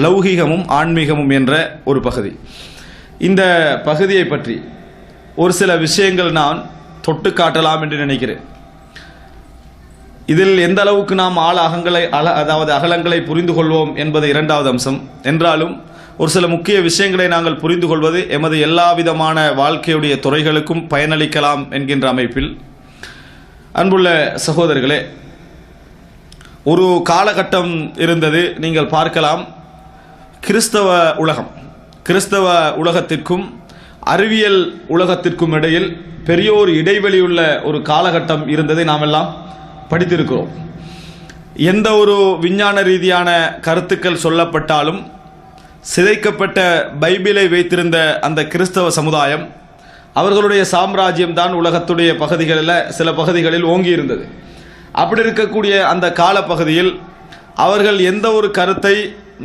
லௌகீகமும் ஆன்மீகமும் என்ற ஒரு பகுதி. இந்த பகுதியை பற்றி ஒரு சில விஷயங்கள் நான் தொட்டு காட்டலாம் என்று நினைக்கிறேன். இதில் எந்த அளவுக்கு நாம் அகலங்களை புரிந்து கொள்வோம் என்பது இரண்டாவது அம்சம் என்றாலும் ஒரு சில முக்கிய விஷயங்களை நாங்கள் புரிந்து கொள்வது எமது எல்லா விதமான வாழ்க்கையுடைய துறைகளுக்கும் பயனளிக்கலாம் என்கின்ற அமைப்பில், அன்புள்ள சகோதரர்களே, ஒரு காலகட்டம் இருந்தது. நீங்கள் பார்க்கலாம், கிறிஸ்தவ உலகத்திற்கும் அறிவியல் உலகத்திற்கும் இடையில் பெரிய ஒரு இடைவெளியுள்ள ஒரு காலகட்டம் இருந்ததை நாம் எல்லாம் படித்திருக்கிறோம். எந்த ஒரு விஞ்ஞான ரீதியான கருத்துக்கள் சொல்லப்பட்டாலும் சிதைக்கப்பட்ட பைபிளை வைத்திருந்த அந்த கிறிஸ்தவ சமுதாயம் அவர்களுடைய சாம்ராஜ்யம் தான் உலகத்துடைய பகுதிகளில் சில பகுதிகளில் ஓங்கி இருந்தது. அப்படி இருக்கக்கூடிய அந்த காலப்பகுதியில் அவர்கள் எந்த ஒரு கருத்தை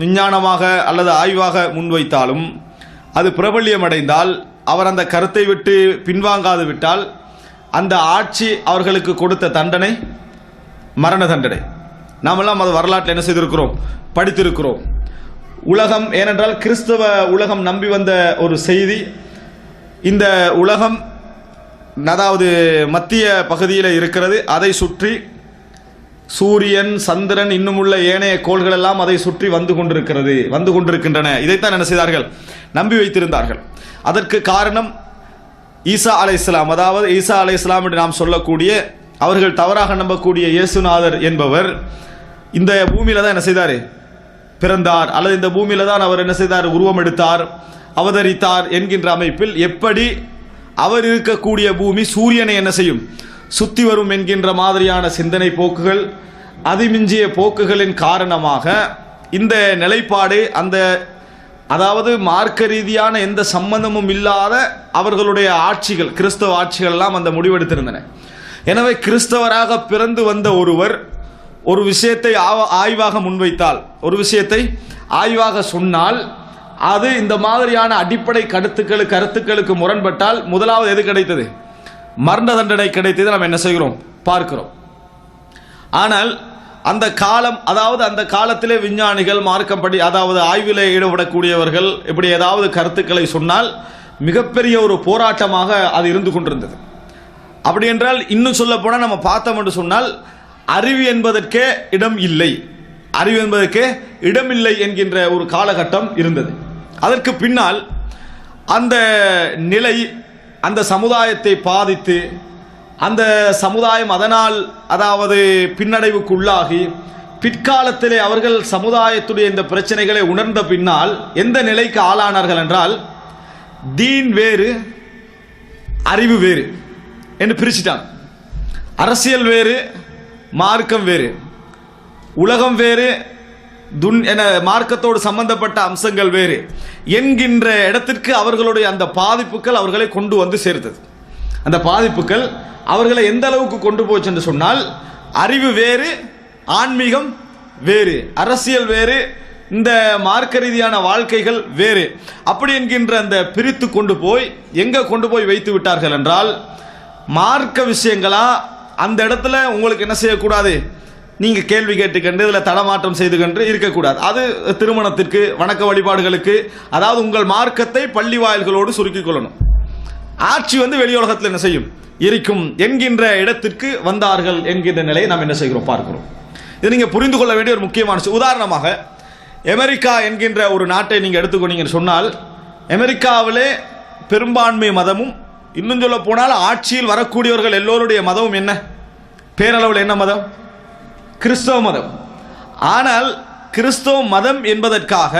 விஞ்ஞானமாக அல்லது ஆய்வாக முன்வைத்தாலும் அது பிரபல்யமடைந்தால், அவர் அந்த கருத்தை விட்டு பின்வாங்காது விட்டால் அந்த ஆட்சி அவர்களுக்கு கொடுத்த தண்டனை மரண தண்டனை. நாமெல்லாம் அது வரலாற்றில் என்ன செய்திருக்கிறோம், படித்திருக்கிறோம். உலகம், ஏனென்றால் கிறிஸ்தவ உலகம் நம்பி வந்த ஒரு செய்தி, இந்த உலகம் அதாவது மத்திய பகுதியில் இருக்கிறது, அதை சுற்றி சூரியன், சந்திரன், இன்னுமுள்ள ஏனைய கோள்கள் எல்லாம் அதை சுற்றி வந்து கொண்டிருக்கின்றன. இதைத்தான் என்ன செய்தார்கள், நம்பி வைத்திருந்தார்கள். அதற்கு காரணம் ஈசா அலைஹிஸ்ஸலாம், அதாவது ஈசா அலைஹிஸ்ஸலாம் என்று நாம் சொல்லக்கூடிய, அவர்கள் தவறாக நம்பக்கூடிய இயேசுநாதர் என்பவர் இந்த பூமியில தான் என்ன செய்தார், பிறந்தார், அல்லது இந்த பூமியில தான் அவர் என்ன செய்தார், உருவம் எடுத்தார், அவதரித்தார் என்கின்ற அமைப்பில், எப்படி அவர் இருக்கக்கூடிய பூமி சூரியனை என்ன செய்யும், சுத்தி வரும் என்கின்ற மாதிரியான சிந்தனை போக்குகள், அதிமிஞ்சிய போக்குகளின் காரணமாக இந்த நிலைப்பாடு, அதாவது மார்க்க ரீதியான எந்த சம்பந்தமும் இல்லாத அவர்களுடைய ஆட்சிகள், கிறிஸ்தவ ஆட்சிகள் எல்லாம் அந்த முடிவெடுத்திருந்தன. எனவே கிறிஸ்தவராக பிறந்து வந்த ஒருவர் ஒரு விஷயத்தை ஆய்வாக முன்வைத்தால், ஒரு விஷயத்தை ஆய்வாக சொன்னால், அது இந்த மாதிரியான அடிப்படை கருத்துக்களுக்கு முரண்பட்டால் முதலாவது எது கிடைத்தது, மரண தண்டனை கிடைத்தது நாம் என்ன செய்கிறோம், பார்க்கிறோம். ஆனால் அந்த காலம், அதாவது அந்த காலத்திலே விஞ்ஞானிகள், மார்க்கம் படி, அதாவது ஆய்விலே ஈடுபடக்கூடியவர்கள் இப்படி ஏதாவது கருத்துக்களை சொன்னால் மிகப்பெரிய ஒரு போராட்டமாக அது இருந்து கொண்டிருந்தது. அப்படி என்றால் இன்னும் சொல்ல போனால் நம்ம பார்த்தோம் என்று சொன்னால் அறிவு என்பதற்கே இடம் இல்லை என்கின்ற ஒரு காலகட்டம் இருந்தது. அதற்கு பின்னால் அந்த நிலை அந்த சமுதாயத்தை பாதித்து, அந்த சமுதாயம் அதனால் அதாவது பின்னடைவுக்குள்ளாகி, பிற்காலத்திலே அவர்கள் சமுதாயத்துடைய இந்த பிரச்சனைகளை உணர்ந்த பின்னால் எந்த நிலைக்கு ஆளானார்கள் என்றால், தீன் வேறு அறிவு வேறு என்று பிரிச்சுட்டாங்க. அரசியல் வேறு, மார்க்கம் வேறு, உலகம் வேறு, மார்க்கத்தோடு சம்பந்தப்பட்ட அம்சங்கள் வேறு என்கின்ற இடத்திற்கு அவர்களுடைய அந்த பாதிப்புகள் அவர்களை கொண்டு வந்து சேர்த்தது. அந்த பாதிப்புகள் அவர்களை எந்த அளவுக்கு கொண்டு போச்சு என்று சொன்னால், அறிவு வேறு, ஆன்மீகம் வேறு, அரசியல் வேறு, இந்த மார்க்க ரீதியான வாழ்க்கைகள் வேறு, அப்படி என்கின்ற அந்த பிரித்து கொண்டு போய் எங்க கொண்டு போய் வைத்து விட்டார்கள் என்றால், மார்க்க விஷயங்களா அந்த இடத்துல உங்களுக்கு என்ன செய்யக்கூடாது, நீங்க கேள்வி கேட்டுக்கொண்டு இதில் தடமாற்றம் செய்து கொண்டு இருக்கக்கூடாது. அது திருமணத்திற்கு, வணக்க வழிபாடுகளுக்கு, அதாவது உங்கள் மார்க்கத்தை பள்ளி வாயில்களோடு சுருக்கிக் கொள்ளணும். ஆட்சி வெளியுலகத்தில் என்ன செய்யும், இருக்கும் என்கின்ற இடத்திற்கு வந்தார்கள் என்கின்ற நிலையை நாம் என்ன செய்கிறோம், பார்க்கிறோம். இது நீங்க புரிந்து கொள்ள வேண்டிய ஒரு முக்கியமான விஷயம். உதாரணமாக அமெரிக்கா என்கின்ற ஒரு நாட்டை நீங்க எடுத்துக்கொண்டீங்கன்னு சொன்னால், அமெரிக்காவிலே பெரும்பான்மை மதமும், இன்னும் சொல்ல போனால் ஆட்சியில் வரக்கூடியவர்கள் எல்லோருடைய மதமும் என்ன, பேரளவில் என்ன மதம், கிறிஸ்தவ மதம். ஆனால் கிறிஸ்தவ மதம் என்பதற்காக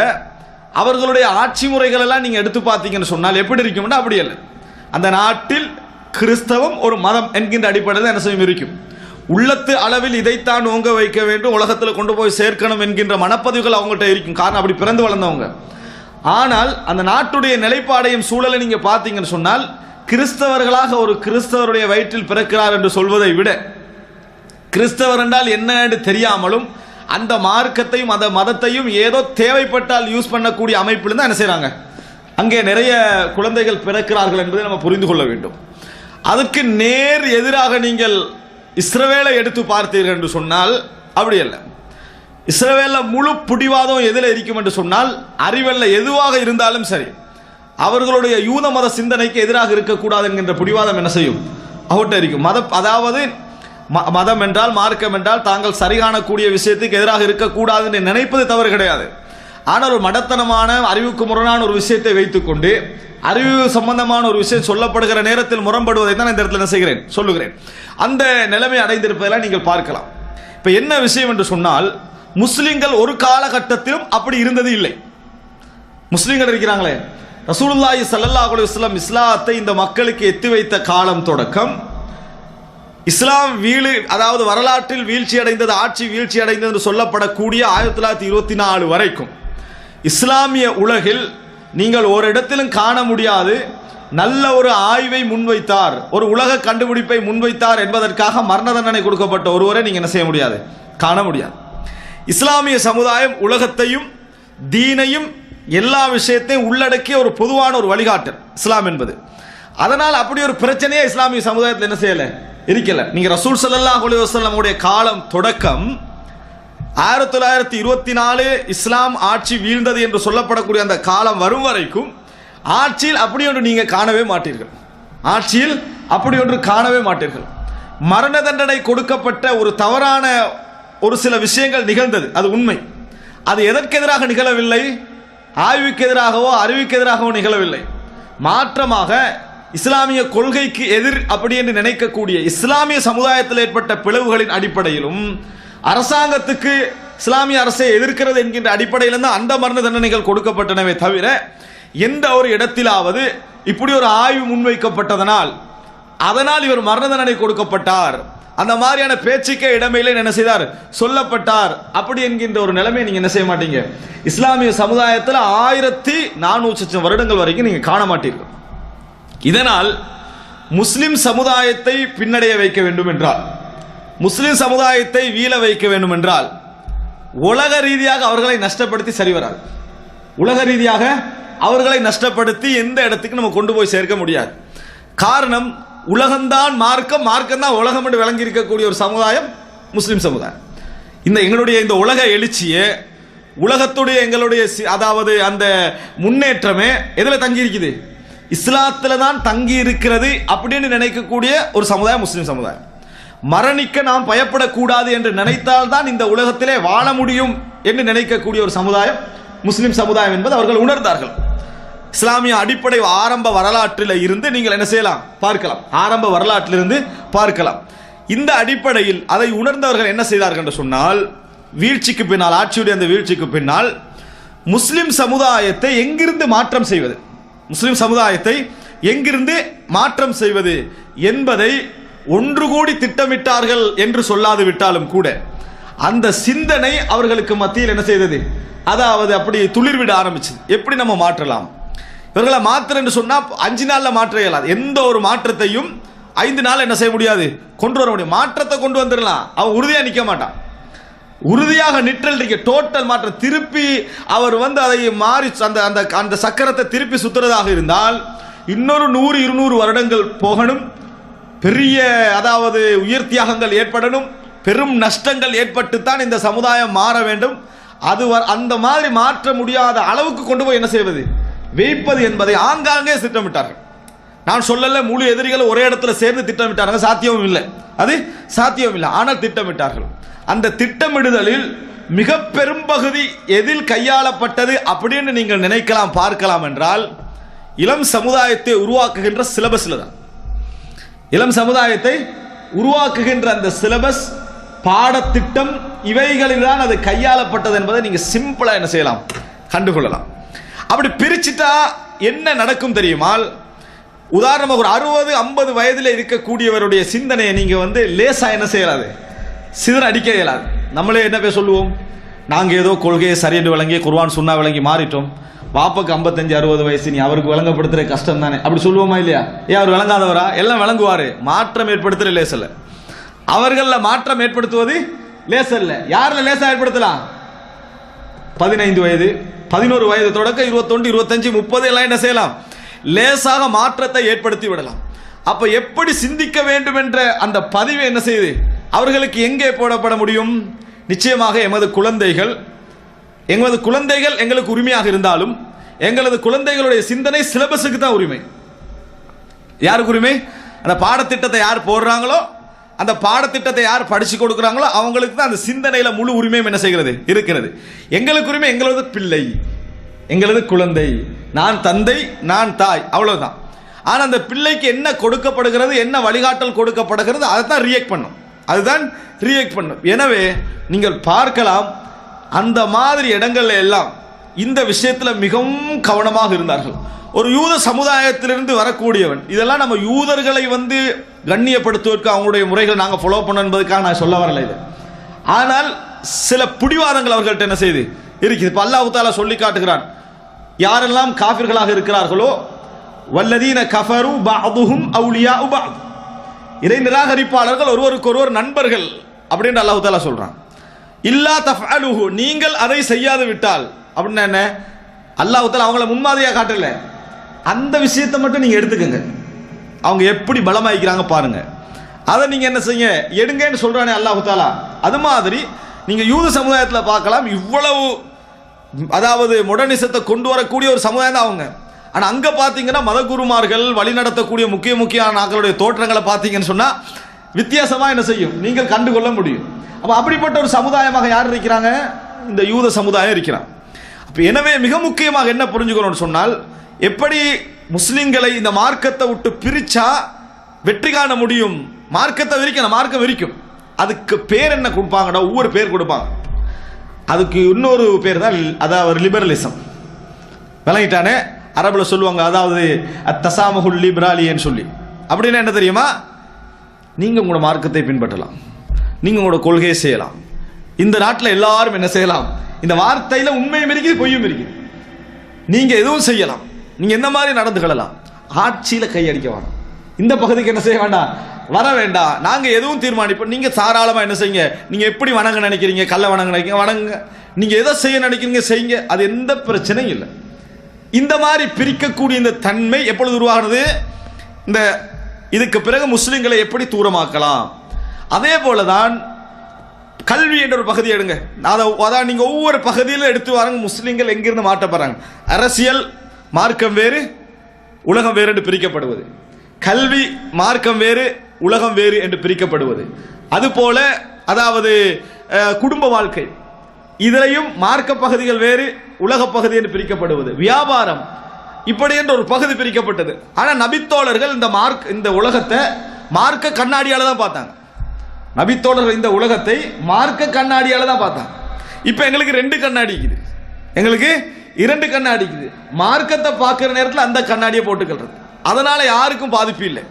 அவர்களுடைய ஆட்சி முறைகள் எல்லாம் நீங்க எடுத்து பார்த்தீங்கன்னு சொன்னால் எப்படி இருக்கும்னா, அப்படி இல்லை. அந்த நாட்டில் கிறிஸ்தவம் ஒரு மதம் என்கின்ற அடிப்படையில் என்ன செய்யும் இருக்கும். உள்ளத்து அளவில் இதைத்தான் ஓங்க வைக்க வேண்டும், உலகத்தில் கொண்டு போய் சேர்க்கணும் என்கின்ற மனப்பதிவுகள் அவங்கள்ட்ட இருக்கும். காரணம் அப்படி பிறந்து வளர்ந்தவங்க. ஆனால் அந்த நாட்டுடைய நிலைப்பாடையும் சூழலை நீங்க பார்த்தீங்கன்னு சொன்னால், கிறிஸ்தவர்களாக ஒரு கிறிஸ்தவருடைய வயிற்றில் பிறக்கிறார் என்று சொல்வதை விட, கிறிஸ்தவர் என்றால் என்ன என்று தெரியாமலும் அந்த மார்க்கத்தையும் அந்த மதத்தையும் ஏதோ தேவைப்பட்டால் யூஸ் பண்ணக்கூடிய அமைப்பில் தான் என்ன செய்றாங்க, அங்கே நிறைய குழந்தைகள் பிறக்கிறார்கள் என்பதை நம்ம புரிந்து கொள்ள வேண்டும். அதற்கு நேர் எதிராக நீங்கள் இஸ்ரவேலை எடுத்து பார்த்தீர்கள் என்று சொன்னால் அப்படி அல்ல. இஸ்ரவேல்ல முழு பிடிவாதம் எதில் இருக்கும் என்று சொன்னால், அறிவல்ல எதுவாக இருந்தாலும் சரி, அவர்களுடைய யூத மத சிந்தனைக்கு எதிராக இருக்கக்கூடாது என்கின்ற பிடிவாதம் என்ன செய்யும்? அவர்கிட்ட இருக்கும். அதாவது மதம் என்றால், மார்க்கம் என்றால் தாங்கள் சரி காணக்கூடிய விஷயத்துக்கு எதிராக இருக்கக்கூடாது என்று நினைப்பது தவறு கிடையாது. ஆனால் ஒரு மடத்தனமான அறிவுக்கு முரணான ஒரு விஷயத்தை வைத்துக்கொண்டு அறிவு சம்பந்தமான ஒரு விஷயம் சொல்லப்படுகிற நேரத்தில் முரண்படுவதை தான் இந்த இடத்துல என்ன செய்கிறேன், சொல்லுகிறேன். அந்த நிலைமை அடைந்திருப்பதெல்லாம் நீங்கள் பார்க்கலாம். இப்போ என்ன விஷயம் என்று சொன்னால், முஸ்லிம்கள் ஒரு காலகட்டத்திலும் அப்படி இருந்தது இல்லை. முஸ்லிம்கள் இருக்கிறாங்களே, ரசூலுல்லாஹி ஸல்லல்லாஹு அலைஹி வஸல்லம் இஸ்லாத்தை இந்த மக்களுக்கு எத்தி வைத்த காலம் தொடக்கம் இஸ்லாம் அதாவது வரலாற்றில் வீழ்ச்சி அடைந்தது, ஆட்சி வீழ்ச்சி அடைந்தது என்று சொல்லப்படக்கூடிய 1924 வரைக்கும் இஸ்லாமிய உலகில் நீங்கள் ஒரு இடத்திலும் காண முடியாது நல்ல ஒரு ஆய்வை முன்வைத்தார், ஒரு உலக கண்டுபிடிப்பை முன்வைத்தார் என்பதற்காக மரண தண்டனை கொடுக்கப்பட்ட ஒருவரை நீங்க என்ன செய்ய முடியாது, காண முடியாது. இஸ்லாமிய சமுதாயம் உலகத்தையும் தீனையும் எல்லா விஷயத்தையும் உள்ளடக்கிய ஒரு பொதுவான ஒரு வழிகாட்டல் இஸ்லாம் என்பது. அதனால் அப்படி ஒரு பிரச்சனையே இஸ்லாமிய சமுதாயத்தில் என்ன செய்யல, இருக்கல. நீங்க ரசூல் ஸல்லல்லாஹு அலைஹி வஸல்லம் உடைய காலம் தொடக்கம் 1924 இஸ்லாம் ஆட்சி வீழ்ந்தது என்று சொல்லப்படக்கூடிய அந்த காலம் வரும் வரைக்கும் ஆட்சியில் அப்படி ஒன்று நீங்க காணவே மாட்டீர்கள். ஆட்சியில் அப்படி ஒன்று காணவே மாட்டீர்கள். மரண தண்டனை கொடுக்கப்பட்ட ஒரு தவறான ஒரு சில விஷயங்கள் நிகழ்ந்தது, அது உண்மை. அது எதற்கு எதிராக நிகழவில்லை, ஆய்வுக்கு எதிராகவோ அறிவுக்கு எதிராகவோ நிகழவில்லை. மாற்றமாக இஸ்லாமிய கொள்கைக்கு எதிர் அப்படி என்று நினைக்கக்கூடிய இஸ்லாமிய சமுதாயத்தில் ஏற்பட்ட பிளவுகளின் அடிப்படையிலும் அரசாங்கத்துக்கு இஸ்லாமிய அரசை எதிர்க்கிறது என்கின்ற அடிப்படையில் தான் அந்த மரண தண்டனைகள் கொடுக்கப்பட்டனவே தவிர எந்த ஒரு இடத்திலாவது இப்படி ஒரு ஆய்வு முன்வைக்கப்பட்டதனால் அதனால் இவர் மரண தண்டனை கொடுக்கப்பட்டார், அந்த மாதிரியான பேச்சுக்கே இடமையிலே என்ன செய்தார், சொல்லப்பட்டார் அப்படி என்கின்ற ஒரு நிலைமை நீங்க என்ன செய்ய மாட்டீங்க, இஸ்லாமிய சமுதாயத்தில் 1400 வருடங்கள் வரைக்கும் நீங்க காண மாட்டீர்கள். இதனால் முஸ்லிம் சமுதாயத்தை பின்னடைய வைக்க வேண்டும் என்றால், முஸ்லிம் சமுதாயத்தை வீழ வைக்க வேண்டும் என்றால் உலக ரீதியாக அவர்களை நஷ்டப்படுத்தி சரி வராது. உலக ரீதியாக அவர்களை நஷ்டப்படுத்தி எந்த இடத்துக்கு நம்ம கொண்டு போய் சேர்க்க முடியாது. காரணம், உலகம்தான் மார்க்கம், மார்க்கம் தான் உலகம் என்று விளங்கி இருக்கக்கூடிய ஒரு சமுதாயம் முஸ்லிம் சமுதாயம். எங்களுடைய இந்த உலக எழுச்சியே, உலகத்துடைய எங்களுடைய அதாவது அந்த முன்னேற்றமே எதில் தங்கி இருக்குது, இஸ்லாத்தில் தான் தங்கி இருக்கிறது அப்படின்னு நினைக்கக்கூடிய ஒரு சமுதாயம் முஸ்லிம் சமுதாயம். மரணிக்க நாம் பயப்படக்கூடாது என்று நினைத்தால் தான் இந்த உலகத்திலே வாழ முடியும் என்று நினைக்கக்கூடிய ஒரு சமுதாயம் முஸ்லிம் சமுதாயம் என்பது அவர்கள் உணர்ந்தார்கள். இஸ்லாமிய அடிப்படை ஆரம்ப வரலாற்றில் இருந்து நீங்கள் என்ன செய்யலாம், பார்க்கலாம். ஆரம்ப வரலாற்றிலிருந்து பார்க்கலாம். இந்த அடிப்படையில் அதை உணர்ந்தவர்கள் என்ன செய்தார்கள் என்று சொன்னால், வீழ்ச்சிக்கு பின்னால், ஆட்சியுடைய அந்த வீழ்ச்சிக்கு பின்னால் முஸ்லிம் சமுதாயத்தை எங்கிருந்து மாற்றம் செய்வது, முஸ்லிம் சமுதாயத்தை எங்கிருந்து மாற்றம் செய்வது என்பதை ஒன்று கூடி திட்டமிட்டார்கள் என்று சொல்லாது விட்டாலும் கூட அந்த சிந்தனை அவர்களுக்கு மத்தியில் என்ன செய்தது, அதாவது அப்படி துளிர்விட ஆரம்பிச்சு. எப்படி நம்ம மாற்றலாம், இவர்களை மாற்ற என்று சொன்னா 5 நாள்ல மாற்ற இயலாது. எந்த ஒரு மாற்றத்தையும் 5 நாள் என்ன செய்ய முடியாது, கொண்டு வர முடியும். மாற்றத்தை கொண்டு வந்துடலாம், அவன் உறுதியா நிக்க மாட்டான். உறுதியாக நிற்றல் டோட்டல் மாற்றம், திருப்பி அவர் அதை மாறி அந்த சக்கரத்தை திருப்பி சுத்துறதாக இருந்தால் இன்னொரு 100-200 வருடங்கள் போகணும். பெரிய அதாவது உயிர் தியாகங்கள் ஏற்படணும், பெரும் நஷ்டங்கள் ஏற்பட்டுத்தான் இந்த சமுதாயம் மாற வேண்டும். அது அந்த மாதிரி மாற்ற முடியாத அளவுக்கு கொண்டு போய் என்ன செய்வது, வைப்பது என்பதை ஆங்காங்கே திட்டமிட்டார்கள். நான் சொல்லல முழு எதிரிகள் ஒரே இடத்துல சேர்ந்து திட்டமிட்டார்கள், சாத்தியமும் இல்லை, அது சாத்தியம் இல்லை. ஆனால் திட்டமிட்டார்கள். அந்த திட்டமிடுதலில் மிக பெரும்பகுதி எதில் கையாளப்பட்டது அப்படின்னு நீங்கள் நினைக்கலாம், பார்க்கலாம் என்றால் இளம் சமுதாயத்தை உருவாக்குகின்ற சிலபஸ்ல தான். இளம் சமுதாயத்தை உருவாக்குகின்ற அந்த சிலபஸ், பாடத்திட்டம், இவைகளில் தான் அது கையாளப்பட்டது என்பதை நீங்க சிம்பிளா என்ன செய்யலாம், கண்டுகொள்ளலாம். அப்படி பிரிச்சுட்டா என்ன நடக்கும் தெரியுமால், உதாரணமாக ஒரு 60-50 வயதில் இருக்கக்கூடியவருடைய சிந்தனையை நீங்க லேசா என்ன செய்யலாது, சிதற அடிக்க இயலாது. நம்மளே என்ன பேர் சொல்லுவோம், நாங்கள் ஏதோ கொள்கையை சரியென்று விளங்கி குர்ஆன் சுன்னா விளங்கி மாறிட்டோம், பாப்பாக்கு 55-60 வயசு, நீ அவருக்கு விளங்கப்படுத்துற கஷ்டம் தானே, அப்படி சொல்லுவோமா இல்லையா? ஏன் அவர் விளங்காதவரா? எல்லாம் விளங்குவாரு. மாற்றம் ஏற்படுத்துற லேசல்ல, அவர்கள மாற்றம் ஏற்படுத்துவது லேசல்ல. யாரில் லேசா ஏற்படுத்தலாம்? 15 வயது 11 வயது தொடக்க 21, 25, 30 எல்லாம் என்ன செய்யலாம், லேசாக மாற்றத்தை ஏற்படுத்தி விடலாம். அப்ப எப்படி சிந்திக்க வேண்டும் என்ற அந்த பதிவு என்ன செய்யுது, அவர்களுக்கு எங்கே போடப்பட முடியும், நிச்சயமாக எமது குழந்தைகள் எங்களுக்கு உரிமையாக இருந்தாலும் எங்களது குழந்தைகளுடைய சிந்தனை சிலபஸுக்கு தான் உரிமை. யாருக்கு உரிமை? அந்த பாடத்திட்டத்தை யார் போடுறாங்களோ, அந்த பாடத்திட்டத்தை யார் படிச்சு கொடுக்குறாங்களோ அவங்களுக்கு தான் அந்த சிந்தனையில முழு உரிமையும் என்ன செய்கிறது இருக்கிறது. எங்களுக்கு உரிமை எங்களது பிள்ளை, எங்களது குழந்தை, நான் தந்தை, நான் தாய், அவ்வளவுதான். ஆனா அந்த பிள்ளைக்கு என்ன கொடுக்கப்படுகிறது, என்ன வழிகாட்டல் கொடுக்கப்படுகிறது, அதுதான் ரியாக்ட் பண்ணும். எனவே நீங்கள் பார்க்கலாம், அந்த மாதிரி இடங்கள்ல எல்லாம் இந்த விஷயத்தில் மிகவும் கவனமாக இருந்தார்கள். ஒரு யூத சமுதாயத்திலிருந்து வரக்கூடியவன், இதெல்லாம் நம்ம யூதர்களை கண்ணியப்படுத்துவதற்கு அவங்களுடைய முறைகள் நாங்கள் ஃபாலோ பண்ண என்பதற்காக நான் சொல்ல வரல இது. ஆனால் சில பிடிவாதங்கள் அவர்கள்ட்ட என்ன செய்து இருக்குது. இப்போ அல்லாஹ் தஆலா சொல்லி காட்டுகிறான், யாரெல்லாம் காஃபிர்களாக இருக்கிறார்களோ, வல்லதீன கஃபரு பஅதுஹும் அவுலியாஉ பஅத், இறை நிராகரிப்பாளர்கள் ஒருவருக்கு ஒருவர் நண்பர்கள் அப்படின்னு அல்லாஹ் தஆலா சொல்றான். இல்லா தஃஅலுஹு, நீங்கள் அதை செய்யாது விட்டால் அப்படின்னா என்ன? அல்லாஹ் தஆலா அவங்கள முன்மாதிரியாக காட்டல, அந்த விஷயத்தை மட்டும் நீங்க எடுத்துக்கங்க. அவங்க எப்படி பலமாயிக்கிறாங்க பாருங்க, அதை நீங்க என்ன செய்யுங்க, எடுங்கன்னு சொல்றானே அல்லாஹ் தஆலா. அது மாதிரி நீங்க யூத சமுதாயத்தில் பார்க்கலாம், இவ்வளவு அதாவது மொடர்னிசத்தை கொண்டு வரக்கூடிய ஒரு சமுதாயம் தான் அவங்க. ஆனா அங்க பாத்தீங்கன்னா மதகுருமார்கள் வழி நடத்தக்கூடிய முக்கிய நாட்களுடைய தோற்றங்களை பார்த்தீங்கன்னு சொன்னா வித்தியாசமா என்ன செய்யும், நீங்கள் கண்டுகொள்ள முடியும். அப்ப அப்படிப்பட்ட ஒரு சமுதாயமாக யார் இருக்கிறாங்க? இந்த யூத சமுதாயம் இருக்கிறாங்க. அப்ப எனவே மிக முக்கியமாக என்ன புரிஞ்சுக்கணும்னு சொன்னால், எப்படி முஸ்லிம்களை இந்த மார்க்கத்தை விட்டு பிரிச்சா வெற்றி காண முடியும், மார்க்கத்தை விரிக்கணும், மார்க்கம் விரிக்கும். அதுக்கு பேர் என்ன கொடுப்பாங்கடா? ஒவ்வொரு பேர் கொடுப்பாங்க. அதுக்கு இன்னொரு பேர் தான், அதாவது லிபரலிசம். விளங்கிட்டானே? அரபுல சொல்லுவாங்க, அதாவது தசாமஹுல் லிபராலின்னு சொல்லி. அப்படின்னா என்ன தெரியுமா? நீங்க உங்களோட மார்க்கத்தை பின்பற்றலாம், நீங்க உங்களோட கொள்கையை செய்யலாம், இந்த நாட்டில் எல்லாரும் என்ன செய்யலாம், இந்த வார்த்தையில உண்மையும் இருக்குது பொய்யும் இருக்குது, நீங்க எதுவும் செய்யலாம், நீங்க எந்த மாதிரி நடந்து கொள்ளலாம், ஆட்சியில கையடிக்க வேண்டாம், இந்த பகுதிக்கு என்ன செய்ய வேண்டாம், வர வேண்டாம், நாங்க எதுவும் தீர்மானிப்போம், நீங்க தாராளமா என்ன செய்யுங்க, நீங்க எப்படி வணங்க நினைக்கிறீங்க, கல்ல வணங்க நினைக்கிறீங்க வணங்க, நீங்க எதை செய்ய நினைக்கிறீங்க செய்யுங்க, அது எந்த பிரச்சனையும் இல்லை. இந்த மாதிரி பிரிக்கக்கூடிய இந்த தன்மை எப்பொழுது உருவாகிறது? இந்த இதுக்கு பிறகு முஸ்லிம்களை எப்படி தூரமாக்கலாம். அதே போலதான் கல்வி என்ற ஒரு பகுதி எடுங்க, அதான் நீங்க ஒவ்வொரு பகுதியிலும் எடுத்து வராங்க, முஸ்லிம்கள் எங்கிருந்து மாற்றப்படுறாங்க. அரசியல் மார்க்கம் வேறு உலகம் வேறு என்று பிரிக்கப்படுவது, கல்வி மார்க்கம் வேறு உலகம் வேறு என்று பிரிக்கப்படுவது, அதுபோல அதாவது குடும்ப வாழ்க்கை இதிலையும் மார்க்க பகுதிகள் வேறு உலக பகுதி என்று பிரிக்கப்படுவது, வியாபாரம் இப்படி என்ற ஒரு பகுதி பிரிக்கப்பட்டது. ஆனா நபித்தோழர்கள் இந்த உலகத்தை மார்க்க கண்ணாடியால தான் பார்த்தாங்க. நபித்தோழர்கள் இந்த உலகத்தை மார்க்க கண்ணாடியால தான் பார்த்தாங்க. இப்ப எங்களுக்கு 2 கண்ணாடி இருக்குது, எங்களுக்கு 2 கண்ணாடி இருக்குது. மார்க்கத்தை பார்க்கிற நேரத்தில் அந்த கண்ணாடியை போட்டுக்கிறது, அதனால யாருக்கும் பாதிப்பு இல்லை,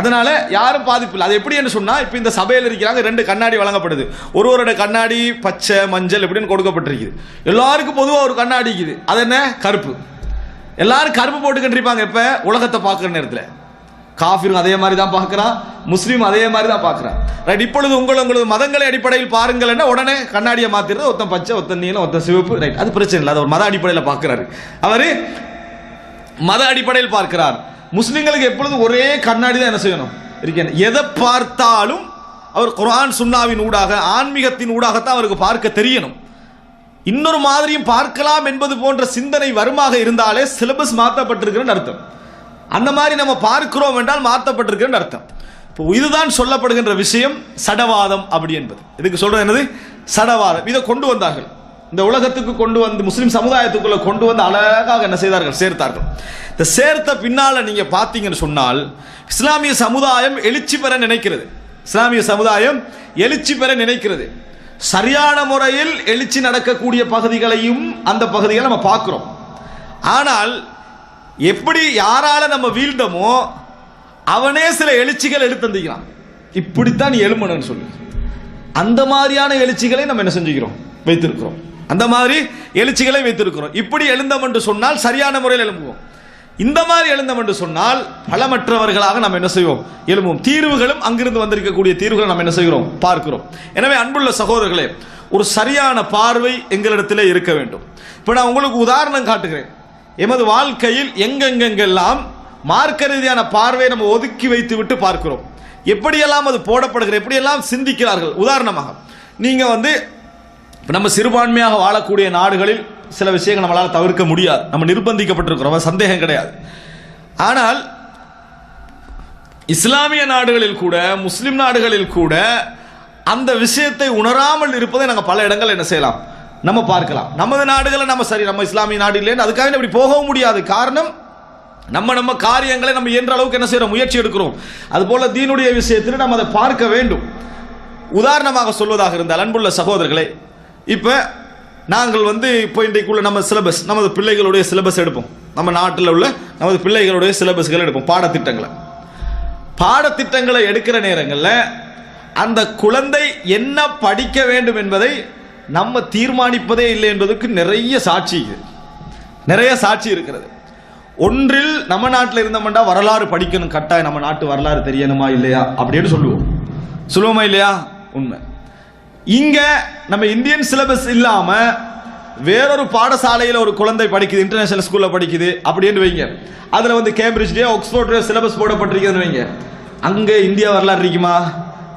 அதனால யாரும் பாதிப்பு இல்லை. அது எப்படி என்று சொன்னா, இப்ப இந்த சபையில் இருக்கிறாங்க, 2 கண்ணாடி வழங்கப்படுது, ஒருவரோட கண்ணாடி பச்சை மஞ்சள் எப்படின்னு கொடுக்கப்பட்டிருக்குது. எல்லாருக்கும் பொதுவாக ஒரு கண்ணாடி இருக்குது, அது என்ன? கருப்பு. எல்லாரும் கருப்பு போட்டுக்கிட்டு இருப்பாங்க. இப்ப உலகத்தை பார்க்கிற நேரத்தில் காஃபிரும் அதே மாதிரி தான் பார்க்கிறான், முஸ்லீம் அதே மாதிரி தான் பார்க்கிறான். ரைட். இப்பொழுது உங்களது மதங்களை அடிப்படையில் பாருங்கள், உடனே கண்ணாடியை மாத்திருது, ஒருத்தன் பச்சை, ஒருத்தன் நீலம், ஒருத்தன் சிவப்பு. ரைட், அது பிரச்சனை இல்லை, அது ஒரு மத அடிப்படையில் பார்க்கிறாரு, அவரு மத அடிப்படையில் பார்க்கிறார். முஸ்லிம்களுக்கு எப்பொழுதும் ஒரே கண்ணாடி தான் என்ன செய்யணும் இருக்கணும். எதை பார்த்தாலும் அவர் குர்ஆன் சுன்னாவின் ஊடாக ஆன்மீகத்தின் ஊடாகத்தான் அவருக்கு பார்க்க தெரியணும். இன்னொரு மாதிரியும் பார்க்கலாம் என்பது போன்ற சிந்தனை வருமாக இருந்தாலே சிலபஸ் மாற்றப்பட்டிருக்கிறன்னு அர்த்தம். அந்த மாதிரி நம்ம பார்க்கிறோம் என்றால் மாற்றப்பட்டிருக்கிறன்னு அர்த்தம். இப்போ இதுதான் சொல்லப்படுகின்ற விஷயம் சடவாதம் அப்படி என்பது. இதுக்கு சொல்றது என்னது? சடவாதம். இதை கொண்டு வந்தார்கள், இந்த உலகத்துக்கு கொண்டு வந்து முஸ்லிம் சமுதாயத்துக்குள்ள கொண்டு வந்து அழகாக என்ன செய்தார்கள்? சேர்த்தார்கள். இந்த சேர்த்த பின்னால நீங்க பார்த்தீங்கன்னு சொன்னால், இஸ்லாமிய சமுதாயம் எழுச்சி பெற நினைக்கிறது, இஸ்லாமிய சமுதாயம் எழுச்சி பெற நினைக்கிறது. சரியான முறையில் எழுச்சி நடக்கக்கூடிய பகுதிகளையும் அந்த பகுதிகளை நம்ம பார்க்கிறோம். ஆனால் எப்படி யாரால நம்ம வீழ்ந்தமோ அவனே சில எழுச்சிகள் எடுத்துக்கிறான், இப்படித்தான் நீ எழுமணும்னு சொல்லி அந்த மாதிரியான எழுச்சிகளை நம்ம என்ன செஞ்சுக்கிறோம்? வைத்திருக்கிறோம். அந்த மாதிரி எழுச்சிகளை வைத்திருக்கிறோம். இப்படி எழுந்தோம் என்று சொன்னால் சரியான முறையில் எழும்புவோம். இந்த மாதிரி எழுந்தோம் என்று சொன்னால் பலமற்றவர்களாக நம்ம என்ன செய்வோம்? எழும்புவோம். தீர்வுகளும் அங்கிருந்து வந்திருக்கக்கூடிய தீர்வுகளை நம்ம என்ன செய்கிறோம்? பார்க்கிறோம். எனவே அன்புள்ள சகோதரர்களே, ஒரு சரியான பார்வை எங்களிடத்திலே இருக்க வேண்டும். இப்போ நான் உங்களுக்கு உதாரணம் காட்டுகிறேன். எமது வாழ்க்கையில் எங்கெங்கெல்லாம் மார்க்க ரீதியான பார்வையை நம்ம ஒதுக்கி வைத்து விட்டு பார்க்கிறோம், எப்படியெல்லாம் அது போடப்படுகிற, எப்படியெல்லாம் சிந்திக்கிறார்கள். உதாரணமாக நீங்கள் வந்து நம்ம சிறுபான்மையாக வாழக்கூடிய நாடுகளில் சில விஷயங்கள் நம்மளால் தவிர்க்க முடியாது, நம்ம நிர்பந்திக்கப்பட்டிருக்கிறோம், சந்தேகம் கிடையாது. ஆனால் இஸ்லாமிய நாடுகளில் கூட, முஸ்லிம் நாடுகளில் கூட அந்த விஷயத்தை உணராமல் இருப்பதை நாங்கள் பல இடங்கள் என்ன செய்யலாம், நம்ம பார்க்கலாம். நமது நாடுகளை நம்ம சரி, நம்ம இஸ்லாமிய நாடு இல்லைன்னு அதுக்காக இப்படி போகவும் முடியாது. காரணம், நம்ம காரியங்களை நம்ம இயன்ற அளவுக்கு என்ன செய்யறோம், முயற்சி எடுக்கிறோம். அதுபோல தீனுடைய விஷயத்தில் நம்ம அதை பார்க்க வேண்டும். உதாரணமாக சொல்வதாக இருந்தால், அன்புள்ள சகோதரர்களே, இப்போ நாங்கள் வந்து இப்போ இன்றைக்குள்ள நம்ம சிலபஸ், நமது பிள்ளைகளுடைய சிலபஸ் எடுப்போம். நம்ம நாட்டில் உள்ள நமது பிள்ளைகளுடைய சிலபஸ்களை எடுப்போம். பாடத்திட்டங்களை எடுக்கிற நேரங்களில் அந்த குழந்தை என்ன படிக்க வேண்டும் என்பதை நம்ம தீர்மானிப்பதே இல்லை என்பதற்கு நிறைய சாட்சி இருக்கிறது. ஒன்றில் நம்ம நாட்டில் இருந்தோம்னா வரலாறு படிக்கணும், கட்டாயம் நம்ம நாட்டு வரலாறு தெரியணுமா இல்லையா அப்படின்னு சொல்லுவோமா இல்லையா? உண்மை. இங்க நம்ம இந்தியன் சிலபஸ் இல்லாம வேறொரு பாடசாலையில் ஒரு குழந்தை படிக்குது, இன்டர்நேஷனல் ஸ்கூல்ல படிக்குது அப்படின்னு வைங்க. அதுல வந்து கேம்பிரிட்ஜ் ஆக்ஸ்போர்ட் சிலபஸ் போடப்பட்டிருக்குதுன்னு வைங்க. அங்க இந்தியா வரலாறு இருக்குமா?